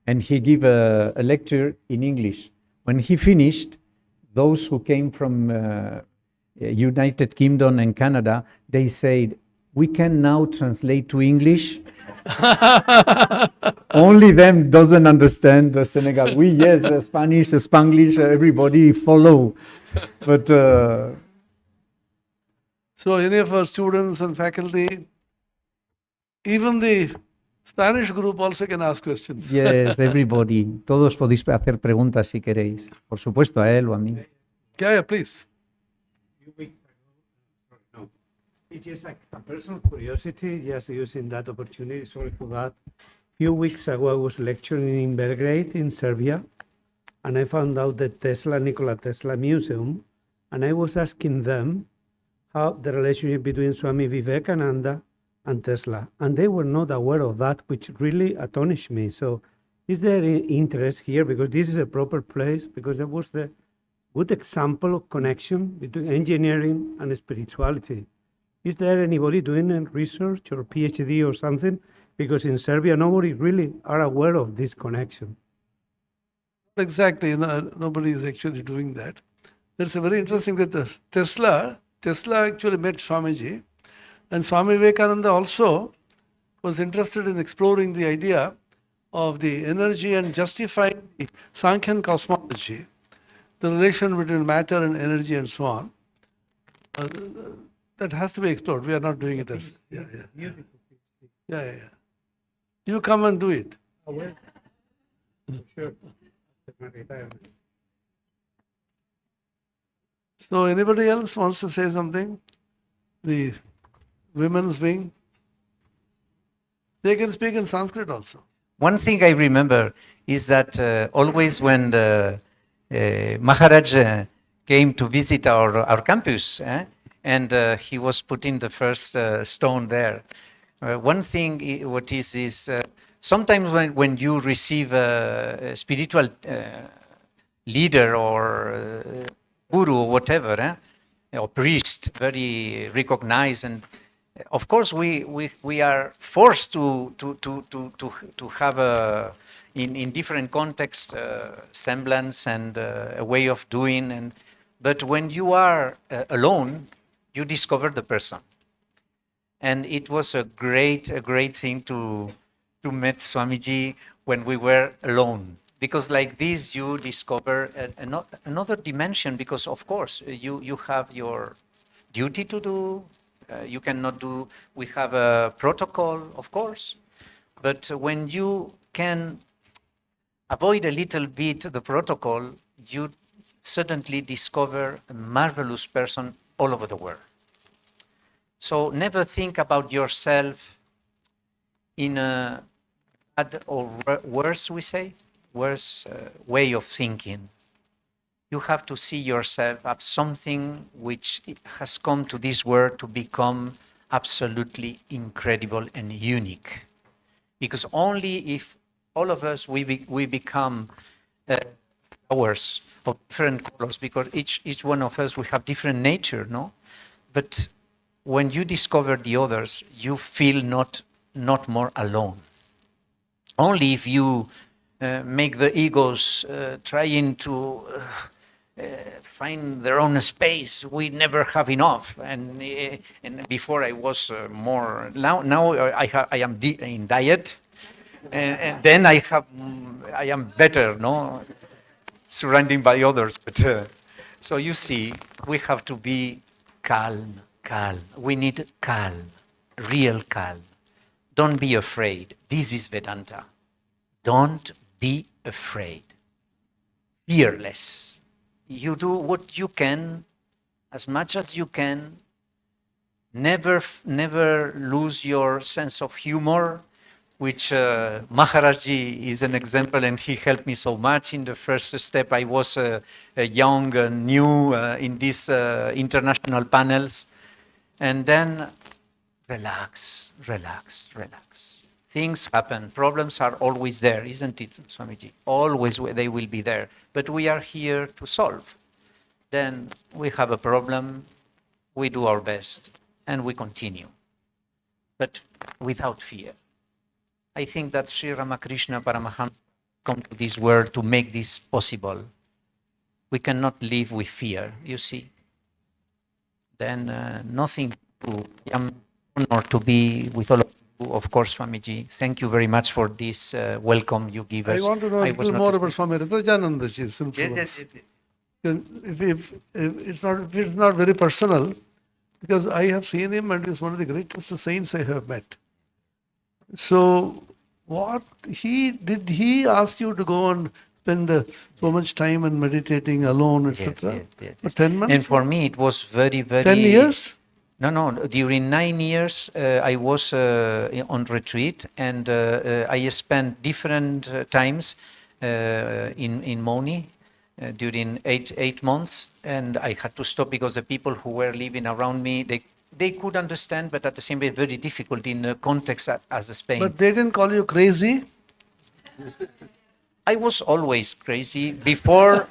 Speaker 5: and he gave a lecture in English. When he finished, those who came from United Kingdom and Canada, they said, we can now translate to English. Only them doesn't understand the Senegal. We, yes, Spanish, Spanglish, everybody follow. But
Speaker 1: So any of our students and faculty, even the Spanish group also can ask questions.
Speaker 5: yes, everybody. Todos podéis hacer preguntas si queréis. Por supuesto, a él o a mí.
Speaker 1: Yeah, please.
Speaker 6: No. It's just like a personal curiosity, just using that opportunity. Sorry for that. Few weeks ago, I was lecturing in Belgrade, in Serbia, and I found out the Nikola Tesla Museum, and I was asking them how the relationship between Swami Vivekananda and Tesla, and they were not aware of that, which really astonished me. So, is there any interest here? Because this is a proper place, because there was the good example of connection between engineering and spirituality. Is there anybody doing a research or PhD or something? Because in Serbia, nobody really are aware of this connection.
Speaker 1: Exactly, nobody is actually doing that. That's a very interesting that Tesla actually met Swamiji, and Swami Vivekananda also was interested in exploring the idea of the energy and justifying the Sankhyan cosmology, the relation between matter and energy and so on. That has to be explored. We are not doing it as. Yeah. You come and do it.
Speaker 6: Sure.
Speaker 1: So anybody else wants to say something? The women's wing? They can speak in Sanskrit also.
Speaker 5: One thing I remember is that always when the Maharaj came to visit our campus, and he was putting the first stone there. One thing what is sometimes when you receive a spiritual leader or guru or whatever, or priest, very recognized, and of course we are forced to have in different contexts semblance and a way of doing, but when you are alone, you discover the person. And it was a great thing to meet Swamiji when we were alone, because like this you discover another dimension, because of course you have your duty to do, you cannot do, we have a protocol, of course, but when you can avoid a little bit the protocol, you suddenly discover a marvelous person all over the world. So never think about yourself in a bad or worse, we say, worse way of thinking. You have to see yourself as something which has come to this world to become absolutely incredible and unique. Because only if all of us, we become flowers of different colors, because each one of us, we have different nature, no? But when you discover the others, you feel not more alone. Only if you make the egos trying to find their own space, we never have enough. And before I was more. Now I am in diet, and then I am better, no, surrounded by others. But so you see, we have to be calm. We need calm, real calm. Don't be afraid. This is Vedanta. Don't be afraid. Fearless. You do what you can, as much as you can. Never lose your sense of humor, which Maharaji is an example, and he helped me so much. In the first step, I was young and new in these international panels. And then relax. Things happen. Problems are always there, isn't it, Swamiji? Always they will be there. But we are here to solve. Then we have a problem, we do our best, and we continue. But without fear. I think that Sri Ramakrishna Paramahansa come to this world to make this possible. We cannot live with fear, you see. Then nothing to. I am honor to be with all of you. Of course, Swamiji, thank you very much for this welcome you give us.
Speaker 1: I want to know a
Speaker 5: I was
Speaker 1: little
Speaker 5: not
Speaker 1: more about Swami Ritajanandaji. Simple
Speaker 5: Yes,
Speaker 1: words.
Speaker 5: yes, yes.
Speaker 1: If it's not very personal, because I have seen him and he's one of the greatest saints I have met. So, what he ask you to go and spend so much time and meditating alone, etc.
Speaker 5: Yes, yes,
Speaker 1: For
Speaker 5: yes.
Speaker 1: 10 months?
Speaker 5: And for me, it was very, very.
Speaker 1: 10 years?
Speaker 5: No. During 9 years, I was on retreat, and I spent different times in Moni during eight months, and I had to stop because the people who were living around me, they could understand, but at the same time, very difficult in the context as Spain.
Speaker 1: But they didn't call you crazy?
Speaker 5: I was always crazy before,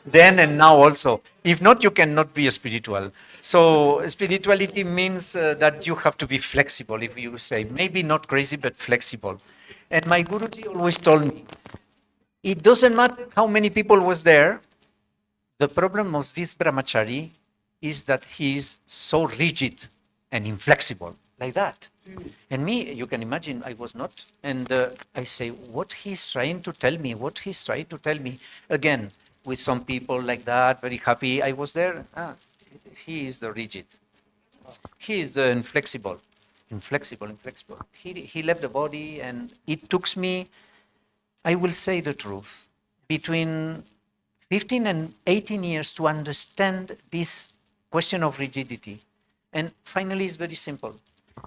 Speaker 5: then, and now also. If not, you cannot be a spiritual. So spirituality means that you have to be flexible, if you say. Maybe not crazy, but flexible. And my Guruji always told me, it doesn't matter how many people was there. The problem of this brahmachari is that he is so rigid and inflexible, like that. And me, you can imagine, I was not. And I say, what he's trying to tell me, Again, with some people like that, very happy. I was there. He is the rigid. He is the inflexible. He left the body, and it took me, I will say the truth, between 15 and 18 years to understand this question of rigidity. And finally, it's very simple.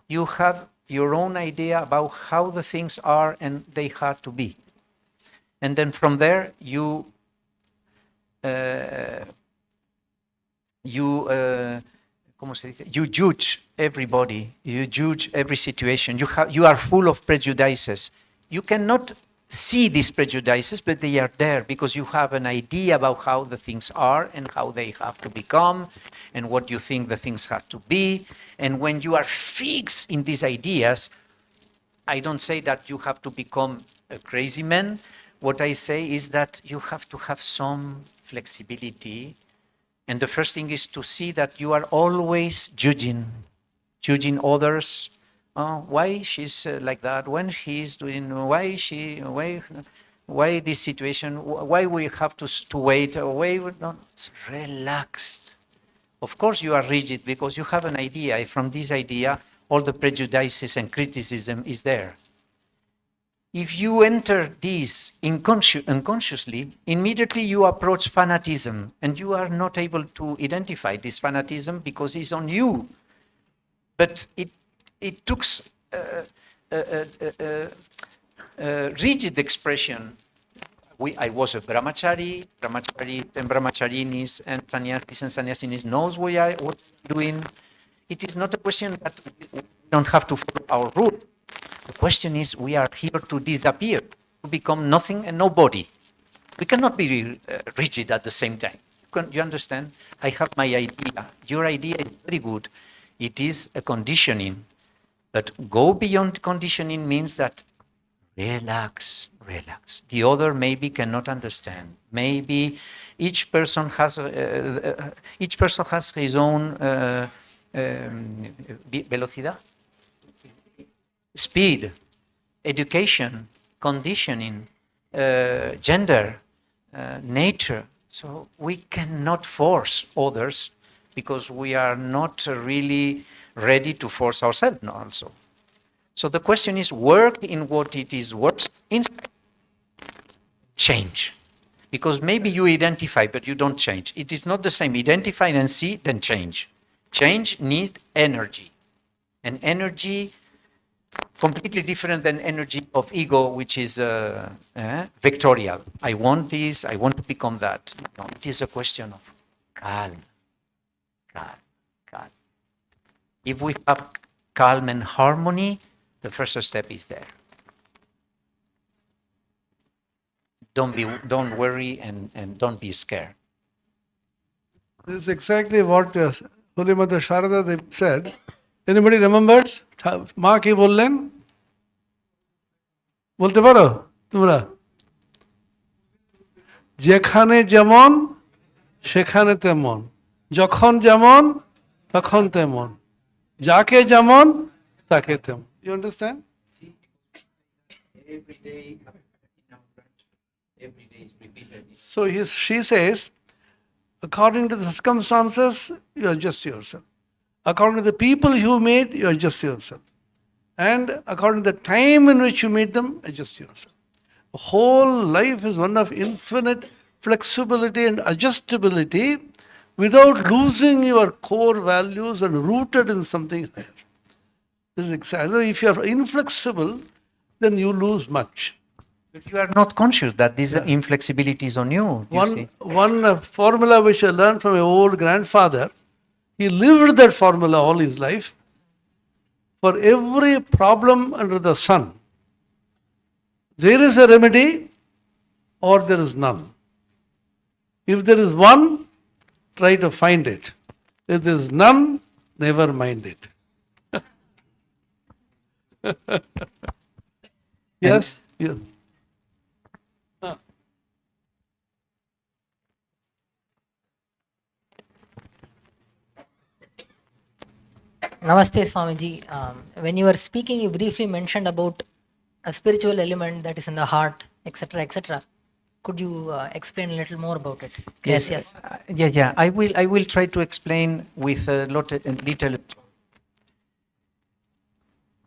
Speaker 5: You have your own idea about how the things are and they have to be. And then from there, you judge everybody, you judge every situation. You are full of prejudices. You cannot see these prejudices, but they are there because you have an idea about how the things are and how they have to become and what you think the things have to be. And when you are fixed in these ideas, I don't say that you have to become a crazy man. What I say is that you have to have some flexibility. And the first thing is to see that you are always judging others. Why she's like that? When he's doing? Why this situation? Why we have to wait? Why we not relaxed? Of course, you are rigid because you have an idea. From this idea, all the prejudices and criticism is there. If you enter this unconsciously, immediately you approach fanatism, and you are not able to identify this fanatism because it's on you. But it took rigid expression. I was a brahmachari and brahmacharinis and sannyasis and sannyasinis knows what I'm doing. It is not a question that we don't have to follow our rule. The question is, we are here to disappear, to become nothing and nobody. We cannot be rigid at the same time. You understand? I have my idea. Your idea is very good. It is a conditioning. But go beyond conditioning means that relax. The other maybe cannot understand. Maybe each person has his own velocidad, speed, education, conditioning, gender, nature. So we cannot force others because we are not really ready to force ourselves also. So the question is, work in what it is works inside. Change. Because maybe you identify, but you don't change. It is not the same. Identify and see, then change. Change needs energy. And energy completely different than energy of ego, which is vectorial. I want this, I want to become that. No, it is a question of calm. If we have calm and harmony, the first step is there. Don't worry and don't be scared.
Speaker 1: This is exactly what Holy Mother Sharada said. Anybody remembers? মা কি বললেন? বলতে পারো তোমরা? যেখানে যেমন সেখানে তেমন, যখন যেমন তখন তেমন, যাকে যেমন Saketam. You understand?
Speaker 5: Every day, every day is repeated.
Speaker 1: So she says, according to the circumstances, you adjust yourself. According to the people you meet, you adjust yourself. And according to the time in which you meet them, adjust yourself. The whole life is one of infinite flexibility and adjustability without losing your core values and rooted in something higher. This is exactly. If you are inflexible, then you lose much.
Speaker 5: But you are not conscious that this inflexibility is on you.
Speaker 1: One formula which I learned from my old grandfather, he lived that formula all his life. For every problem under the sun, there is a remedy or there is none. If there is one, try to find it. If there is none, never mind it. Yes? Yeah.
Speaker 7: Namaste, Swamiji. When you were speaking, you briefly mentioned about a spiritual element that is in the heart, etc., etc. Could you explain a little more about it? Yes.
Speaker 5: Yeah. I will try to explain with a little.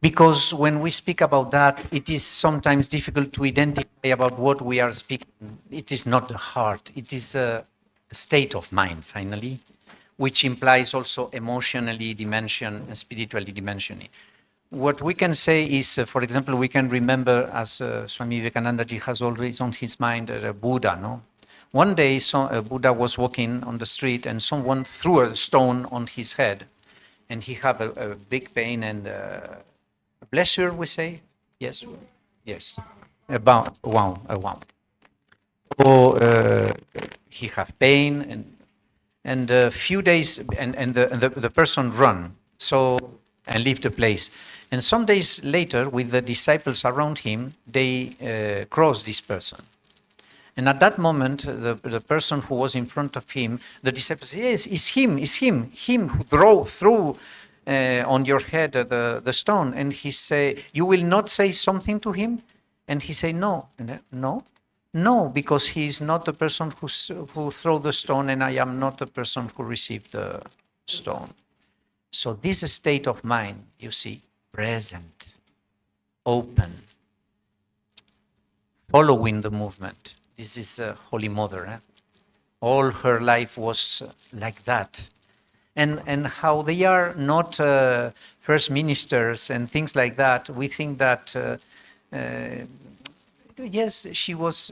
Speaker 5: Because when we speak about that, it is sometimes difficult to identify about what we are speaking. It is not the heart. It is a state of mind, finally, which implies also emotionally dimension and spiritually dimension. What we can say is, for example, we can remember, as Swami Vivekananda ji has always on his mind, Buddha. No, one day Buddha was walking on the street, and someone threw a stone on his head, and he had a big pain and pleasure. We say, yes. Wow. So he had pain, and a few days, and the person run and leave the place. And some days later, with the disciples around him, they cross this person. And at that moment, the person who was in front of him, the disciples say, yes, it's him who threw on your head the stone. And he say, you will not say something to him? And he say, no, because he is not the person who threw the stone, and I am not the person who received the stone. So this state of mind, you see, present, open, following the movement. This is Holy Mother. All her life was like that. And how they are not first ministers and things like that, we think that, yes, she was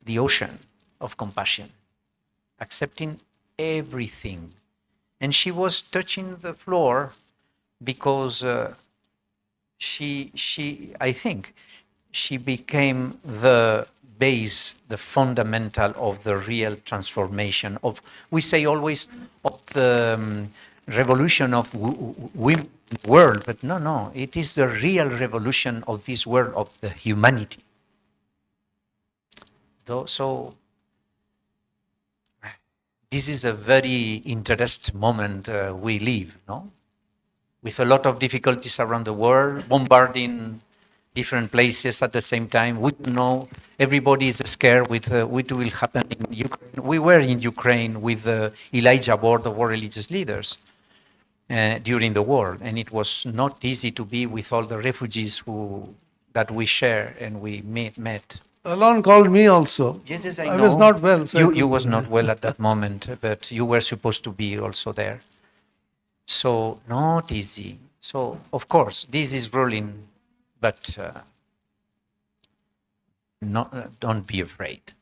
Speaker 5: the ocean of compassion, accepting everything. And she was touching the floor because I think she became the base, the fundamental of the real transformation of, we say always, of the revolution of women world, but no, it is the real revolution of this world, of the humanity. So this is a very interesting moment we live, no? With a lot of difficulties around the world, bombarding different places at the same time. We don't know, everybody is scared with what will happen in Ukraine. We were in Ukraine with the Elijah board of world religious leaders during the war, and it was not easy to be with all the refugees that we share and we met.
Speaker 1: Alon called me also.
Speaker 5: Yes, I
Speaker 1: know.
Speaker 5: I
Speaker 1: was not well. So
Speaker 5: you was not well at that moment, but you were supposed to be also there. So not easy. So of course this is ruling, but don't be afraid.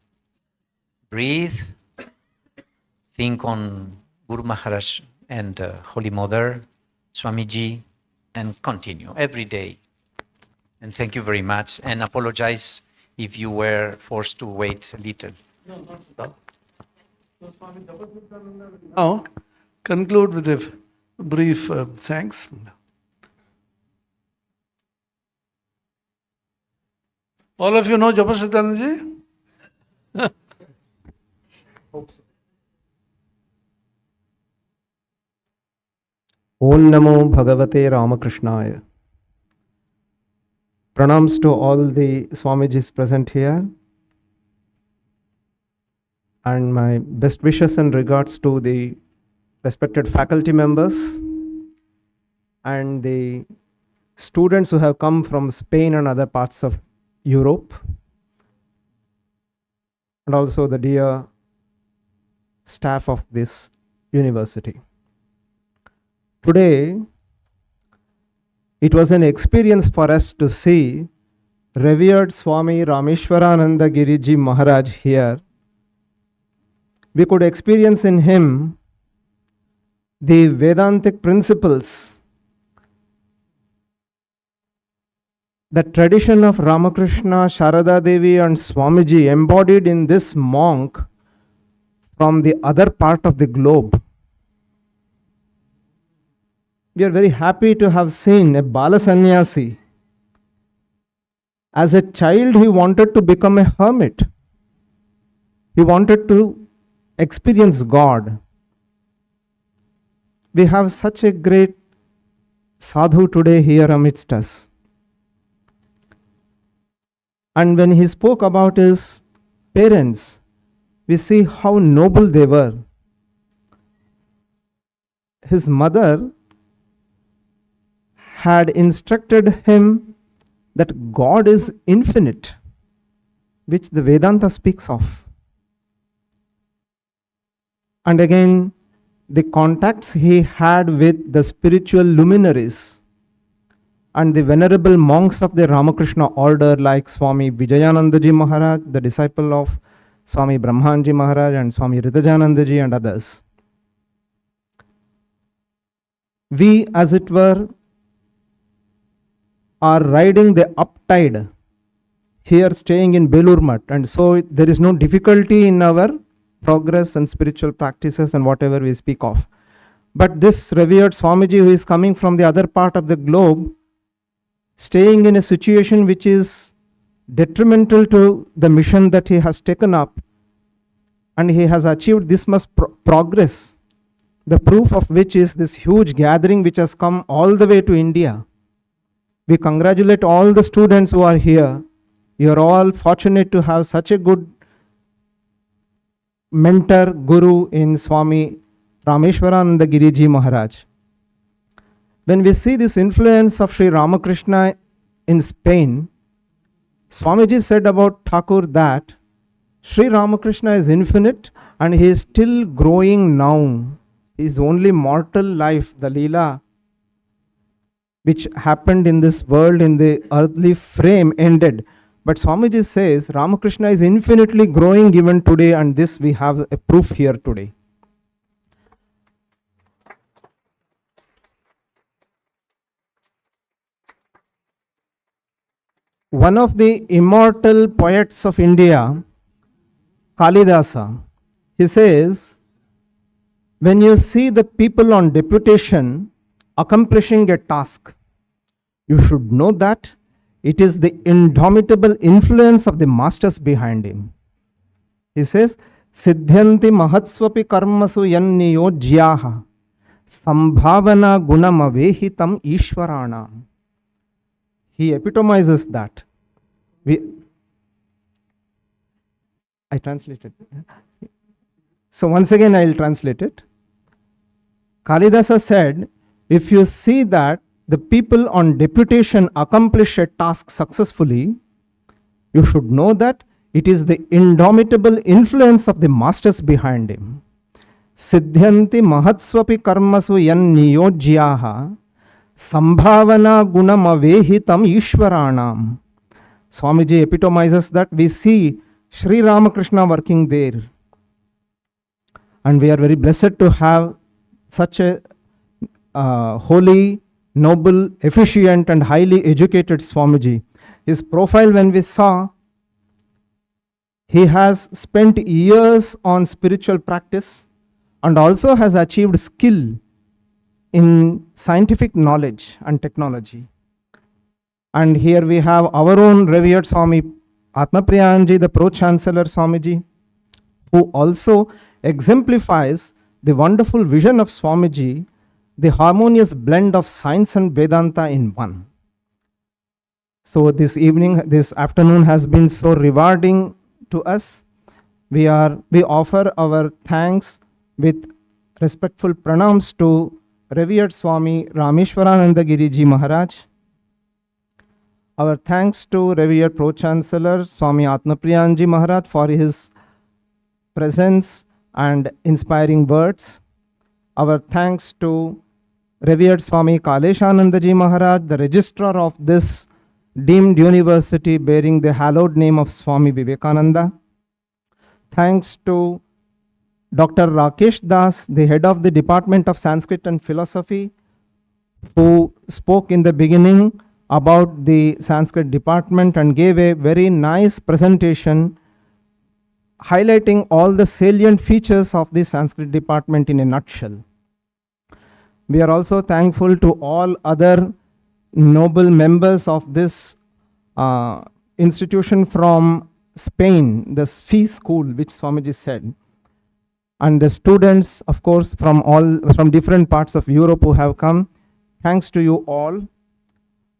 Speaker 5: Breathe. Think on Guru Maharaj and Holy Mother, Swamiji, and continue every day. And thank you very much. And apologize if you were forced to wait a little.
Speaker 1: Now, conclude with a brief thanks. All of you know Japashitanji?
Speaker 8: Om Namo Bhagavate Ramakrishnaya. Pranams to all the Swamijis present here, and my best wishes and regards to the respected faculty members and the students who have come from Spain and other parts of Europe, and also the dear staff of this university. Today, it was an experience for us to see revered Swami Rameshwarananda Giri Maharaj here. We could experience in him the Vedantic principles, the tradition of Ramakrishna, Sharada Devi and Swamiji embodied in this monk from the other part of the globe. We are very happy to have seen a Bala Sannyasi. As a child, he wanted to become a hermit. He wanted to experience God. We have such a great sadhu today here amidst us. And when he spoke about his parents, we see how noble they were. His mother had instructed him that God is infinite, which the Vedanta speaks of. And again, the contacts he had with the spiritual luminaries and the venerable monks of the Ramakrishna order like Swami Vijayanandaji Maharaj, the disciple of Swami Brahmanji Maharaj and Swami Ritajanandaji and others. We, as it were, are riding the uptide here, staying in Belur Mutt, and so there is no difficulty in our progress and spiritual practices and whatever we speak of. But this revered Swamiji who is coming from the other part of the globe, staying in a situation which is detrimental to the mission that he has taken up, and he has achieved this much progress, the proof of which is this huge gathering which has come all the way to India. We congratulate all the students who are here. You are all fortunate to have such a good mentor, guru in Swami Rameshwarananda Giri Maharaj. When we see this influence of Sri Ramakrishna in Spain, Swamiji said about Thakur that Sri Ramakrishna is infinite and he is still growing now. His only mortal life, the Leela, which happened in this world in the earthly frame, ended. But Swamiji says Ramakrishna is infinitely growing even today, and this we have a proof here today. One of the immortal poets of India, Kalidasa, he says, when you see the people on deputation accomplishing a task, you should know that it is the indomitable influence of the masters behind him. He says, Siddhyanti mahatsvapi karmasu yanniyojyaha sambhavana gunamavehitam ishvarana. He epitomizes that. I translated. So once again I will translate it. Kalidasa said, if you see that the people on deputation accomplish a task successfully, you should know that it is the indomitable influence of the masters behind him. Siddhyanti mahatsvapi karmasu yanniyojyaha sambhavana gunamavehitam ishvaranam. Swamiji epitomizes that. We see Sri Ramakrishna working there. And we are very blessed to have such a holy, noble, efficient and highly educated Swamiji. His profile, when we saw, he has spent years on spiritual practice and also has achieved skill in scientific knowledge and technology. And here we have our own revered Swami Atmapriyanji, the Pro-Chancellor Swamiji, who also exemplifies the wonderful vision of Swamiji the harmonious blend of science and Vedanta in one. So this afternoon has been so rewarding to us. We offer our thanks with respectful pranams to revered Swami Rameshwarananda Giri Ji Maharaj. Our thanks to revered Pro-Chancellor Swami Atmapriyanji Maharaj for his presence and inspiring words. Our thanks to revered Swami Kaleshananda Ji Maharaj, the registrar of this deemed university bearing the hallowed name of Swami Vivekananda. Thanks to Dr. Rakesh Das, the head of the Department of Sanskrit and Philosophy, who spoke in the beginning about the Sanskrit department and gave a very nice presentation highlighting all the salient features of the Sanskrit department in a nutshell. We are also thankful to all other noble members of this institution from Spain, the FEE school, which Swamiji said, and the students, of course, from different parts of Europe who have come. Thanks to you all,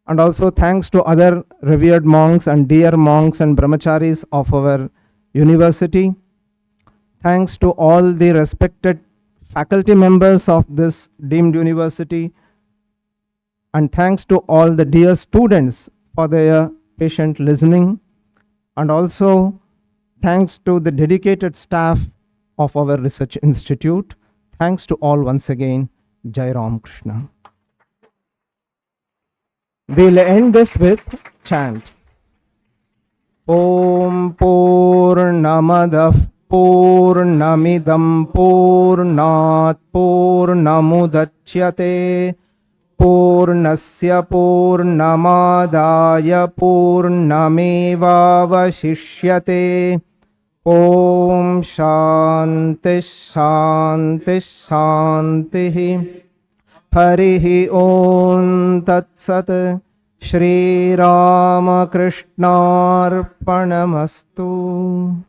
Speaker 8: and also thanks to other revered monks and dear monks and brahmacharis of our university. Thanks to all the respected faculty members of this deemed university, and thanks to all the dear students for their patient listening, and also thanks to the dedicated staff of our research institute. Thanks to all once again. Jai Ram Krishna. We'll end this with chant. Om Purnamadav Purnamidam Purnat Purnamudachyate Purnasya Purnamadaya Purnamevavashishyate. Om Shanti Shanti Shanti. Harihi Om Tat Sat. Shri Ramakrishna Arpanamastu.